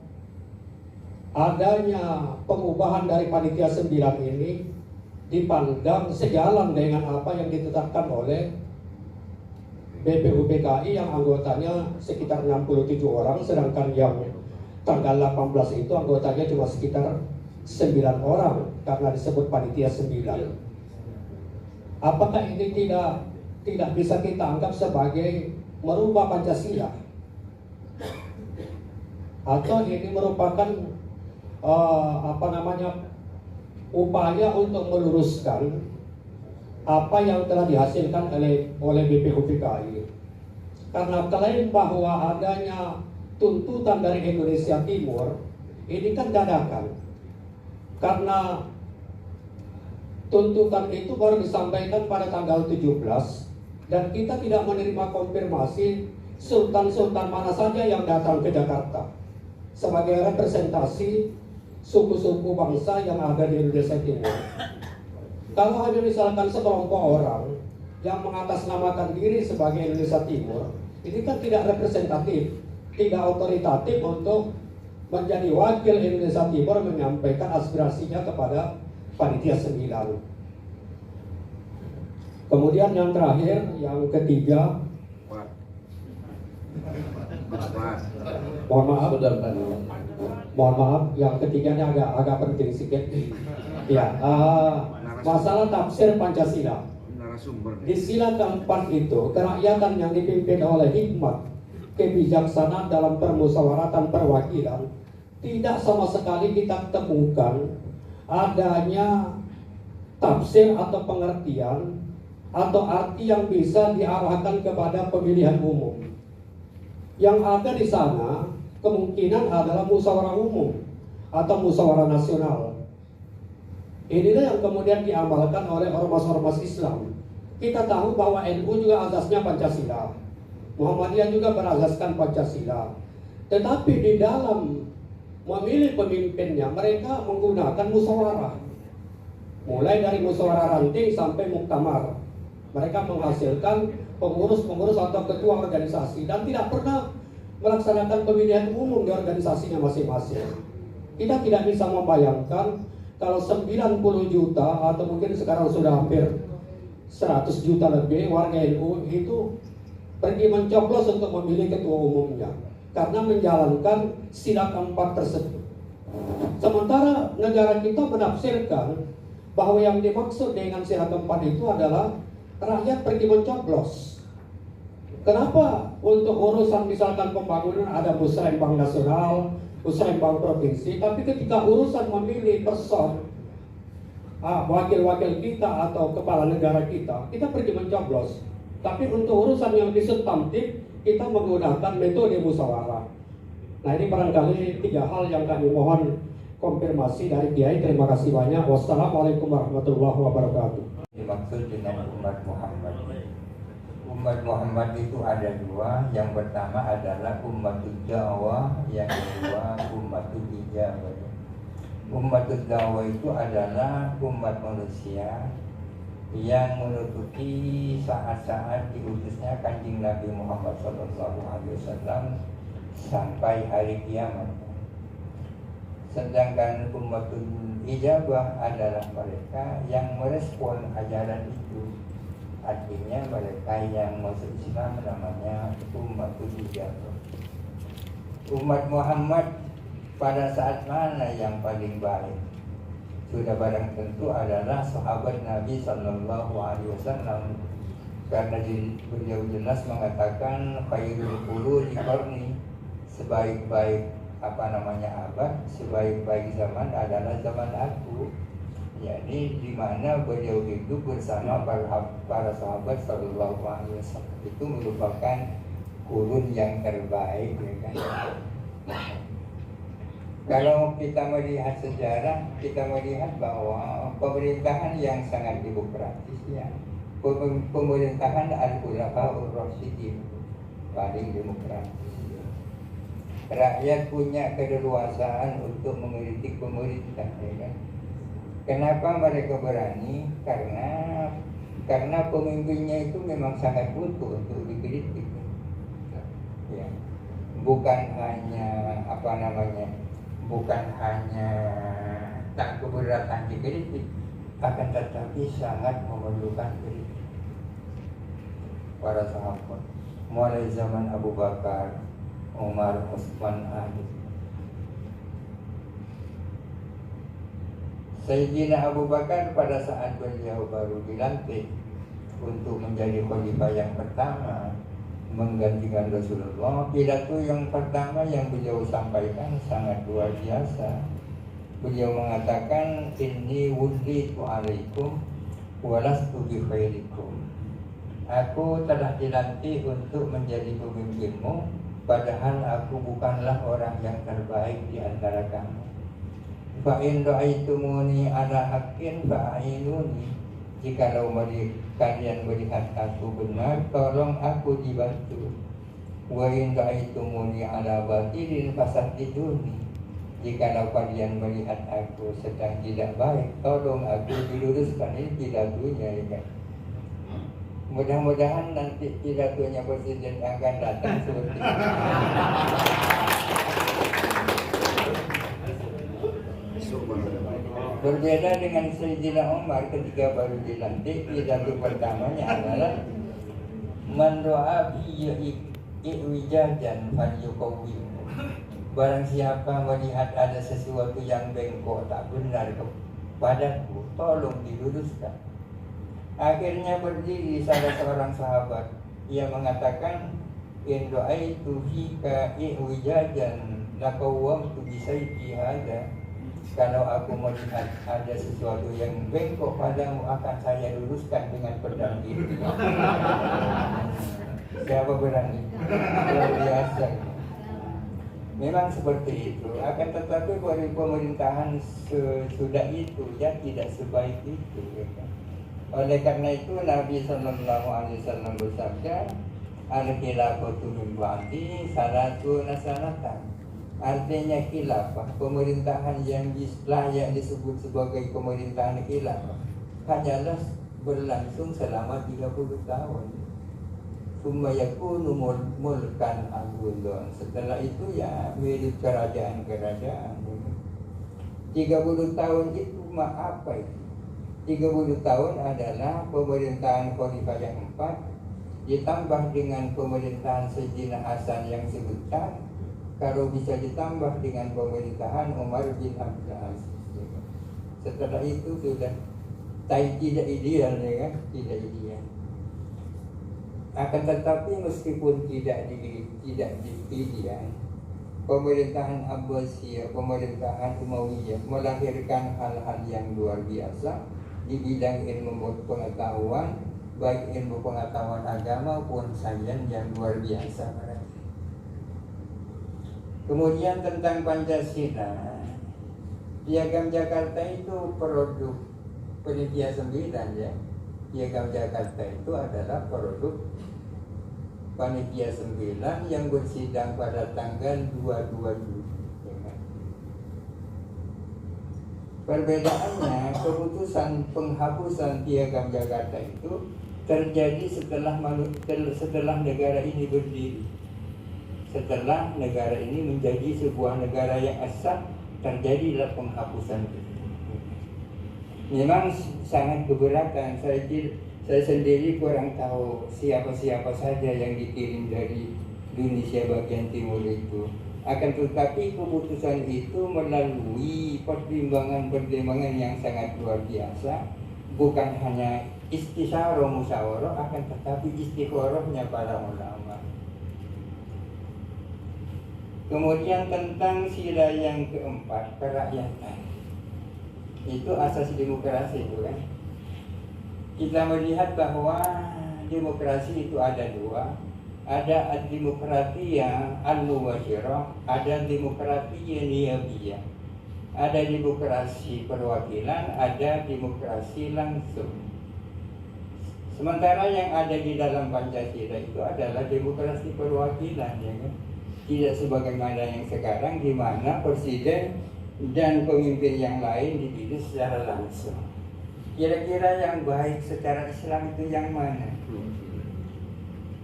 Speaker 6: adanya pengubahan dari Panitia 9 ini dipandang sejalan dengan apa yang ditetapkan oleh BPUPKI yang anggotanya sekitar 67 orang, sedangkan yang tanggal 18 itu anggotanya cuma sekitar 9 orang karena disebut Panitia 9. Apakah ini tidak bisa kita anggap sebagai merubah Pancasila? Atau ini merupakan upaya untuk meluruskan apa yang telah dihasilkan oleh BPUPKI? Karena klaim bahwa adanya tuntutan dari Indonesia Timur ini kan dadakan. Karena tuntutan itu baru disampaikan pada tanggal 17 dan kita tidak menerima konfirmasi sultan-sultan mana saja yang datang ke Jakarta sebagai representasi suku-suku bangsa yang ada di Indonesia Timur. Kalau hanya misalkan sekelompok orang yang mengatasnamakan diri sebagai Indonesia Timur, ini kan tidak representatif, tidak otoritatif untuk menjadi wakil Indonesia Timur menyampaikan aspirasinya kepada Panitia 9. Kemudian yang terakhir, yang ketiga, mohon maaf, yang ketiganya agak penting sedikit. Ya, masalah tafsir Pancasila. Di sila keempat itu, kerakyatan yang dipimpin oleh hikmat, kebijaksanaan dalam permusyawaratan perwakilan, tidak sama sekali kita temukan adanya tafsir atau pengertian atau arti yang bisa diarahkan kepada pemilihan umum. Yang ada di sana kemungkinan adalah musyawarah umum atau musyawarah nasional. Inilah yang kemudian diamalkan oleh ormas-ormas Islam. Kita tahu bahwa NU juga asasnya Pancasila, Muhammadiyah juga berasaskan Pancasila. Tetapi di dalam memilih pemimpinnya mereka menggunakan musyawarah. Mulai dari musyawarah ranting sampai muktamar. Mereka menghasilkan pengurus-pengurus atau ketua organisasi dan tidak pernah melaksanakan pemilihan umum di organisasinya masing-masing. Kita tidak bisa membayangkan kalau 90 juta atau mungkin sekarang sudah hampir 100 juta lebih warga NU itu pergi mencoblos untuk memilih ketua umumnya karena menjalankan sila keempat tersebut. Sementara negara kita menafsirkan bahwa yang dimaksud dengan sila keempat itu adalah rakyat pergi mencoblos. Kenapa untuk urusan misalkan pembangunan ada musrembang nasional, musrembang provinsi, tapi ketika urusan memilih person wakil-wakil kita atau kepala negara kita pergi mencoblos. Tapi untuk urusan yang substantif kita menggunakan metode musyawarah. Nah, ini barangkali 3 hal yang kami mohon konfirmasi dari Kiai. Terima kasih banyak. Wassalamualaikum warahmatullahi wabarakatuh.
Speaker 5: Dimaksud dengan umat Muhammad. Umat Muhammad itu ada 2. Yang pertama adalah umatul dakwah, yang kedua umatul ijabah. Umatul dakwah itu adalah umat manusia yang menutupi saat-saat diutusnya Kanjeng Nabi Muhammad SAW sampai hari kiamat. Sedangkan umatul ijabah adalah mereka yang merespon ajaran itu. Artinya mereka yang masuk Islam namanya umatul ijabah. Umat Muhammad pada saat mana yang paling baik? Sudah barang tentu adalah sahabat Nabi Sallallahu Alaihi Wasallam, karena beliau jelas mengatakan khairul quruni qarni, sebaik-baik abad, sebaik-baik zaman adalah zaman aku. Jadi di mana beliau hidup bersama para sahabat Sallallahu Alaihi Wasallam itu merupakan kurun yang terbaik, ya kan? Kalau kita melihat sejarah, kita melihat bahwa pemerintahan yang sangat demokratis, ya, pemerintahan Al-Khulafaur Rasyidin paling demokratis. Rakyat punya keleluasaan untuk mengkritik pemerintah, ya kan? Kenapa mereka berani? Karena pemimpinnya itu memang sangat butuh untuk dikritik. Ya. Bukan hanya bukan hanya tak keberatan dikritik, akan tetapi sangat memerlukan kritik. Para sahabat mulai zaman Abu Bakar, Umar, Utsman, Ali. Sayyidina Abu Bakar pada saat beliau baru dilantik untuk menjadi khalifah yang pertama menggantikan Rasulullah, pidato yang pertama yang beliau sampaikan sangat luar biasa. Beliau mengatakan, inni wulitu alaikum walastu bi khairikum. Aku telah dilantik untuk menjadi pemimpinmu, padahal aku bukanlah orang yang terbaik di antara kamu. Fa in ra'aitumuni ala haqqin fa'inuni. Jikalau kalian melihat aku benar, tolong aku dibantu. Wa in ra'aitumuni ala batilin fasaddiduni. Jikalau kalian melihat aku sedang tidak baik, tolong aku diluruskan. Ini pidatonya, ya kan? Mudah-mudahan nanti pidatonya presiden akan datang seperti ini. Berbeda dengan Sayyidina Umar ketika baru dilantik, pidato pertamanya adalah man ra'a bi iwijajan falyuqawwim. Barang siapa melihat ada sesuatu yang bengkok tak benar kepadaku, tolong diluruskan. Akhirnya berdiri salah seorang sahabat, ia mengatakan, in ra'aitu fika iwijajan laqawwamtu bi sayfi hadza. Kalau aku melihat ada sesuatu yang bengkok padamu, akan saya luruskan dengan pedang ini. Siapa berani? Luar biasa. Memang seperti itu. Akan tetapi pemerintahan sesudah itu ya tidak sebaik itu, ya kan? Oleh karena itu Nabi Sallallahu Alaihi Wasallam bersabda, al-khilafatu min ba'di salatuna sanatan. Artinya khilafah, pemerintahan yang layak disebut sebagai pemerintahan khilafah, hanyalah berlangsung selama 30 tahun. Summa yakunu mulkan agulun. Setelah itu ya milik kerajaan-kerajaan. 30 tahun itu apa itu? 30 tahun adalah pemerintahan Khalifah yang 4 ditambah dengan pemerintahan Sayyidina Hasan yang sebentar. Kalau bisa ditambah dengan pemerintahan Umar bin Abdul Aziz. Setelah itu sudah tidak ideal, ya kan? Tidak ideal. Akan tetapi meskipun tidak ideal, pemerintahan Abbasiyah, pemerintahan Umayyah melahirkan hal-hal yang luar biasa di bidang ilmu pengetahuan, baik ilmu pengetahuan agama maupun sains yang luar biasa. Kemudian tentang Pancasila, Piagam Jakarta itu produk Panitia 9, ya. Piagam Jakarta itu adalah produk Panitia 9 yang bersidang pada tanggal 22 Juli. Ya. Perbedaannya, keputusan penghapusan Piagam Jakarta itu terjadi setelah negara ini berdiri. Setelah negara ini menjadi sebuah negara yang sah, terjadilah penghapusan itu. Memang sangat keberatan. Saya sendiri kurang tahu siapa-siapa saja yang dikirim dari Indonesia bagian timur itu. Akan tetapi keputusan itu melalui pertimbangan-pertimbangan yang sangat luar biasa. Bukan hanya istisyarah musyawarah, akan tetapi istikharahnya para ulama. Kemudian tentang sila yang keempat, kerakyatan. Itu asas demokrasi itu, kan? Kita melihat bahwa demokrasi itu ada dua. Ada demokratia al-mubasyirah, ada demokratia niyabiyah. Ada demokrasi perwakilan, ada demokrasi langsung. Sementara yang ada di dalam Pancasila itu adalah demokrasi perwakilan, ya kan? Tidak sebagaimana yang sekarang di mana presiden dan pemimpin yang lain dipilih secara langsung. Kira-kira yang baik secara Islam itu yang mana?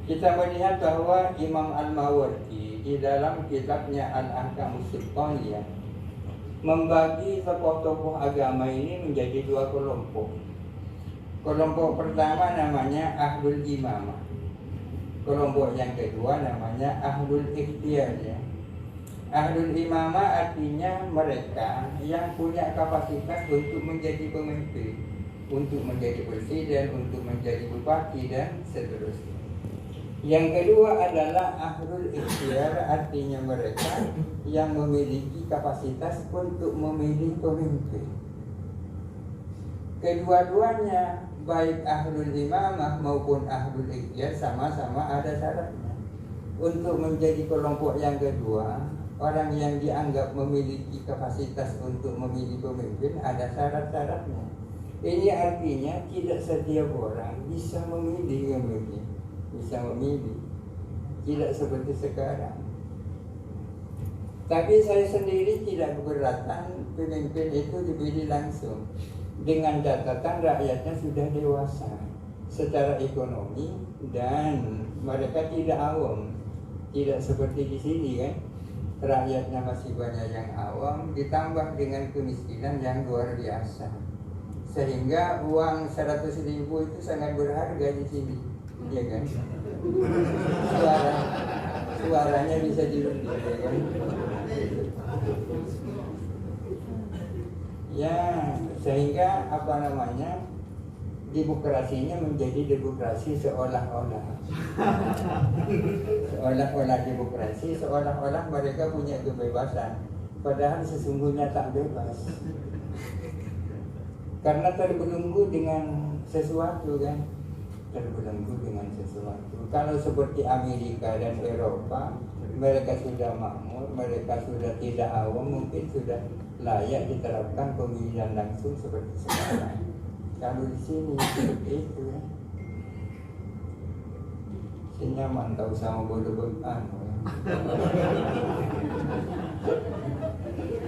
Speaker 5: Kita melihat bahwa Imam Al-Mawardi di dalam kitabnya Al-Ahkamus Sultaniyah membagi tokoh-tokoh agama ini menjadi dua kelompok. Kelompok pertama namanya Ahlul Imamah. Kelompok yang kedua namanya Ahlul Ikhtiyar, ya. Ahlul Imamah artinya mereka yang punya kapasitas untuk menjadi pemimpin, untuk menjadi presiden, untuk menjadi bupati dan seterusnya. Yang kedua adalah Ahlul Ikhtiyar, artinya mereka yang memiliki kapasitas untuk memilih pemimpin. Kedua-duanya, baik Ahlul Imamah maupun Ahlul Ikhtiyar, sama-sama ada syaratnya. Untuk menjadi kelompok yang kedua, orang yang dianggap memiliki kapasitas untuk memilih pemimpin, ada syarat-syaratnya. Ini artinya tidak setiap orang bisa memilih pemimpin, bisa memilih, tidak seperti sekarang. Tapi saya sendiri tidak keberatan pemimpin itu dipilih langsung, dengan catatan rakyatnya sudah dewasa secara ekonomi dan mereka tidak awam, tidak seperti di sini kan, rakyatnya masih banyak yang awam ditambah dengan kemiskinan yang luar biasa, sehingga uang 100.000 itu sangat berharga di sini, ya kan? Suaranya bisa dibeli, ya kan? Ya, sehingga demokrasinya menjadi demokrasi seolah-olah demokrasi, seolah-olah mereka punya kebebasan, padahal sesungguhnya tak bebas karena terbelenggu dengan sesuatu kan, terbelenggu dengan sesuatu. Kalau seperti Amerika dan Eropa, mereka sudah makmur, mereka sudah tidak awam, mungkin sudah layak diterapkan pemilihan langsung seperti sekarang. Kalau di sini seperti itu ya. Senyaman tahu sama bodoh-bodoh.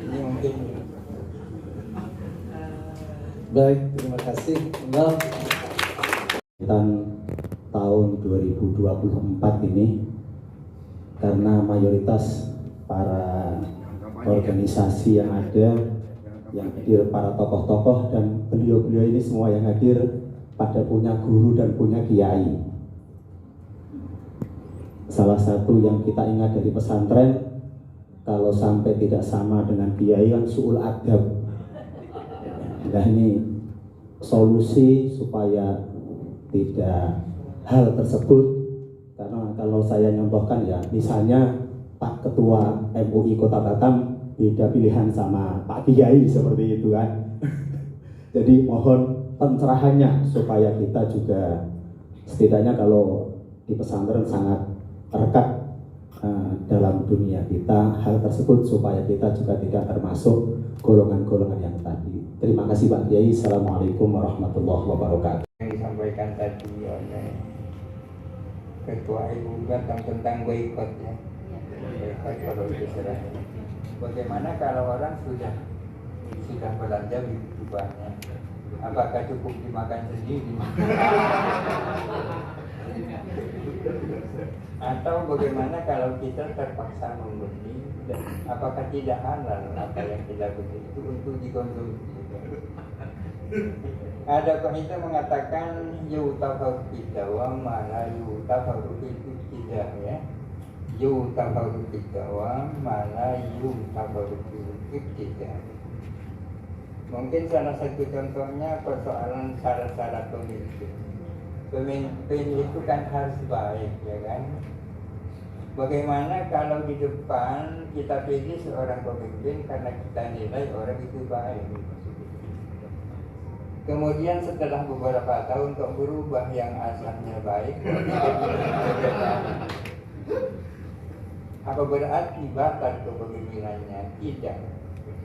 Speaker 5: Ini mungkin.
Speaker 2: Baik, terima kasih. Enggak.
Speaker 7: Tahun 2024 ini, karena mayoritas para organisasi yang ada, yang hadir, para tokoh-tokoh dan beliau-beliau ini semua yang hadir pada punya guru dan punya kiai. Salah satu yang kita ingat dari pesantren, kalau sampai tidak sama dengan kiai kan su'ul adab. Nah ini solusi supaya tidak hal tersebut, karena kalau saya nyontohkan ya, misalnya Pak Ketua MUI Kota Batam beda pilihan sama Pak Kiai seperti itu kan. Jadi mohon pencerahannya supaya kita juga setidaknya kalau di pesantren sangat rekat dalam dunia kita hal tersebut, supaya kita juga tidak termasuk golongan-golongan yang tadi. Terima kasih Pak Kiai. Assalamualaikum warahmatullahi wabarakatuh.
Speaker 5: Yang disampaikan tadi oleh Ketua Ibu tentang boikot ya. Boikot kalau diserah. Bagaimana kalau orang sudah belanja begitu banyak, apakah cukup dimakan sendiri? Atau bagaimana kalau kita terpaksa membeli, apakah tidak halal apa yang kita beli itu untuk dikonsumsi? Ada kaidah mengatakan yutafaru bidawam mana yutafaru tidak ya. Yutafaru bidawam mana yutafaru tidak. Mungkin salah satu contohnya persoalan syarat-syarat pemimpin. Pemimpin itu kan harus baik, ya kan? Bagaimana kalau di depan kita pilih seorang pemimpin karena kita nilai orang itu baik. Kemudian setelah beberapa tahun kok berubah yang asalnya baik, apa berarti batal kepemimpinannya? Tidak.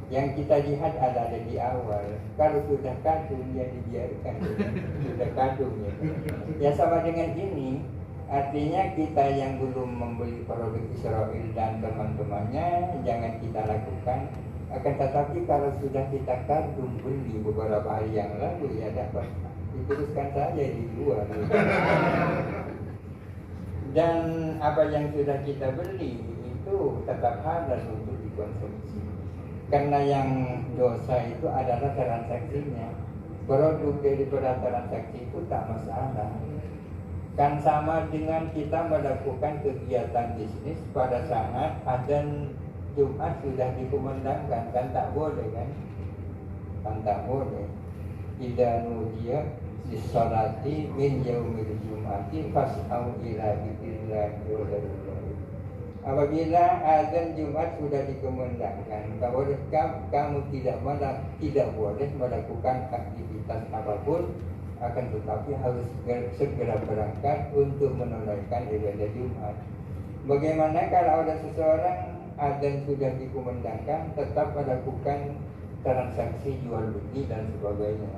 Speaker 5: Yang kita lihat ada di awal. Kalau sudah kadung ya dibiarkan, sudah kadung ya. Ya sama dengan ini, artinya kita yang belum membeli produk Israel dan teman-temannya jangan kita lakukan. Akan tetapi kalau sudah kita kadung beli beberapa hari yang lalu ya dapat diteruskan saja di luar. Dan apa yang sudah kita beli itu tetap halal untuk dikonsumsi. Karena yang dosa itu adalah transaksinya. Produk daripada transaksi itu tak masalah. Kan sama dengan kita melakukan kegiatan bisnis pada saat adzan Jumat sudah dikumandangkan, kan tak boleh kan? Kan tak boleh. Idza nudiya lis-salati min yaumil jum'ati fas'au ila dzikrillahi wa dzikrillah. Apabila azan Jumat sudah dikumandangkan, kamu tidak boleh melakukan aktivitas apapun, akan tetapi harus segera berangkat untuk menunaikan ibadah Jumat. Bagaimana kalau ada seseorang azan sudah dikumandangkan tetap melakukan transaksi jual beli dan sebagainya?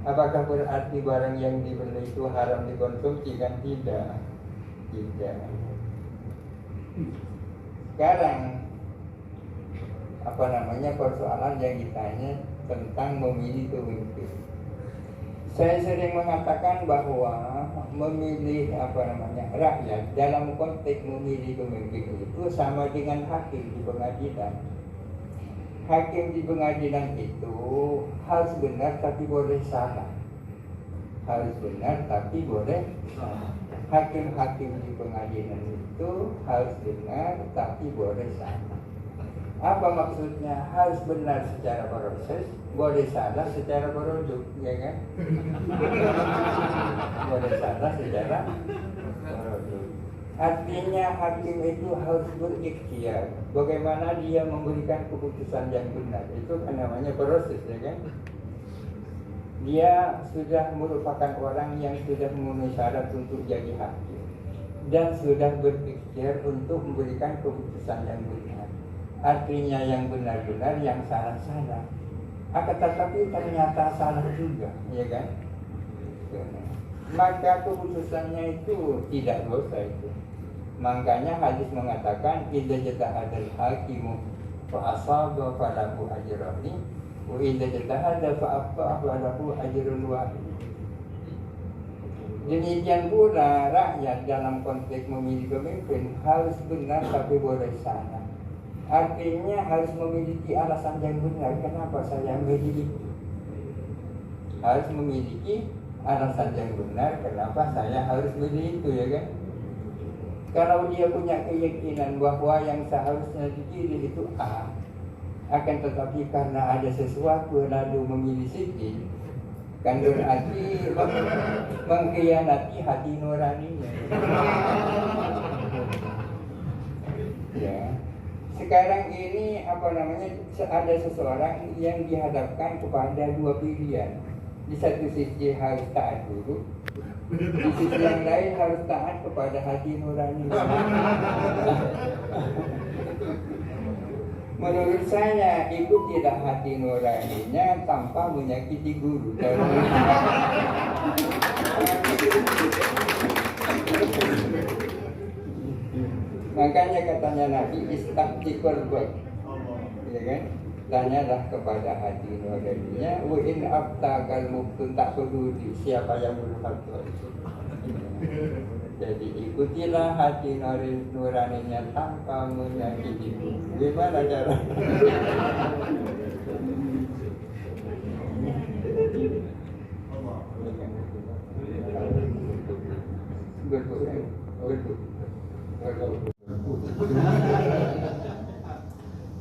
Speaker 5: Apakah berarti barang yang dibeli itu haram dikonsumsi? Kan tidak. Tidak. Sekarang persoalan yang ditanya tentang memilih pemimpin. Saya sering mengatakan bahwa memilih rakyat dalam konteks memilih pemimpin itu sama dengan hakim di pengadilan. Hakim di pengadilan itu harus benar tapi boleh salah. Harus benar tapi boleh salah. Hakim-hakim di pengadilan itu harus benar tapi boleh salah. Apa maksudnya? Harus benar secara proses, boleh salah secara produk, ya kan? Boleh salah secara produk. Artinya hakim itu harus berikhtiar. Bagaimana dia memberikan keputusan yang benar? Itu kan namanya proses, ya kan? Dia sudah merupakan orang yang sudah memenuhi syarat untuk jadi hakim dan sudah berikhtiar untuk memberikan keputusan yang benar. Artinya yang benar-benar, yang salah-salah. Akan tetapi ternyata salah juga, ya kan? Maka keputusannya itu tidak dosa itu. Makanya hadis mengatakan idza jatahadal hakimu fa asaba falahu ajrani wa idza jatahada fa akhta falahu ajrun wahid. Demikian pula rakyat dalam konteks memilih pemimpin harus benar tapi boleh salah. Artinya harus memiliki alasan yang benar kenapa saya memilih itu. Harus memiliki alasan yang benar kenapa saya harus memilih itu, ya kan? Kalau dia punya keyakinan bahwa yang seharusnya dipilih itu A, akan tetapi karena ada sesuatu lalu memilih C, kan berarti mengkhianati hati nuraninya. Ya. Sekarang ini ada seseorang yang dihadapkan kepada dua pilihan. Di satu sisi harus taat dulu, di sisi yang lain harus taat kepada hati nurani. Menurut saya ikutilah hati nuraninya tanpa menyakiti guru. Makanya katanya Nabi istaqtiqul baik, ya kan? Tanyalah kepada hati nuraninya. Wa in abtagal muktun tak peduli siapa yang berfatwa itu. Jadi ikutilah hati nuraninya tanpa menyakiti. Gimana cara?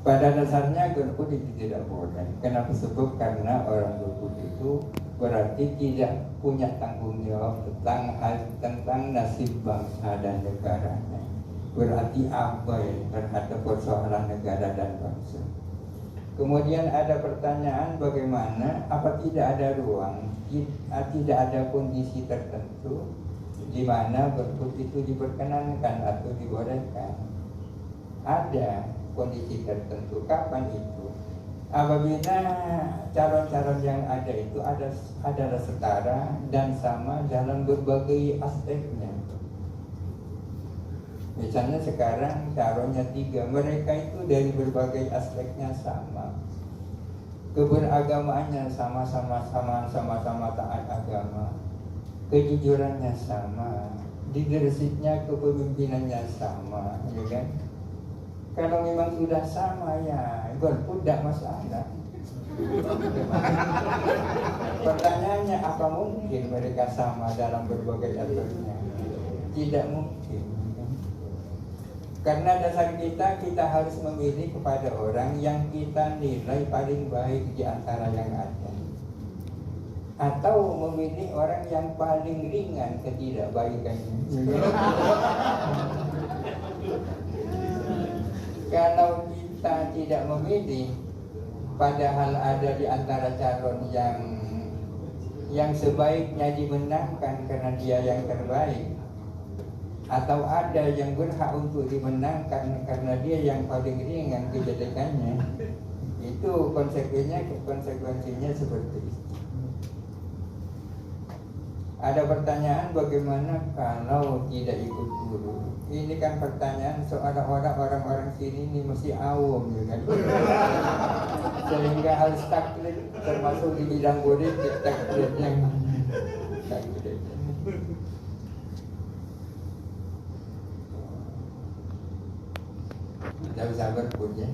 Speaker 5: Pada dasarnya golput itu tidak boleh. Kenapa? Sebab karena orang golput itu berarti tidak punya tanggung jawab tentang nasib bangsa dan negaranya. Berarti abai terhadap persoalan negara dan bangsa. Kemudian ada pertanyaan bagaimana? Apa tidak ada ruang, tidak ada kondisi tertentu di mana golput itu diperkenankan atau dibolehkan? Ada kondisi tertentu. Kapan itu? apabila calon-calon yang ada itu adalah setara dan sama dalam berbagai aspeknya. Misalnya sekarang calonnya 3, mereka itu dari berbagai aspeknya sama. Keberagamaannya sama-sama taat agama. Kejujurannya sama, leadershipnya, kepemimpinannya sama, ya kan? Kalau memang sudah sama ya, golput tidak masalah. Pertanyaannya, apa mungkin mereka sama dalam berbagai aspeknya? Tidak mungkin. Karena dasar kita harus memilih kepada orang yang kita nilai paling baik di antara yang ada, atau memilih orang yang paling ringan ketidakbaikannya. Kalau kita tidak memilih, padahal ada di antara calon yang sebaiknya dimenangkan karena dia yang terbaik, atau ada yang berhak untuk dimenangkan karena dia yang paling ringan kejelekannya, itu konsekuensinya seperti itu. Ada pertanyaan, bagaimana kalau tidak ikut guru? Ini kan pertanyaan seolah-olah orang-orang sini ini mesti awam, ya kan? Sehingga harus taklid, termasuk di bidang politik, taklid. Tidak bisa berpun ya.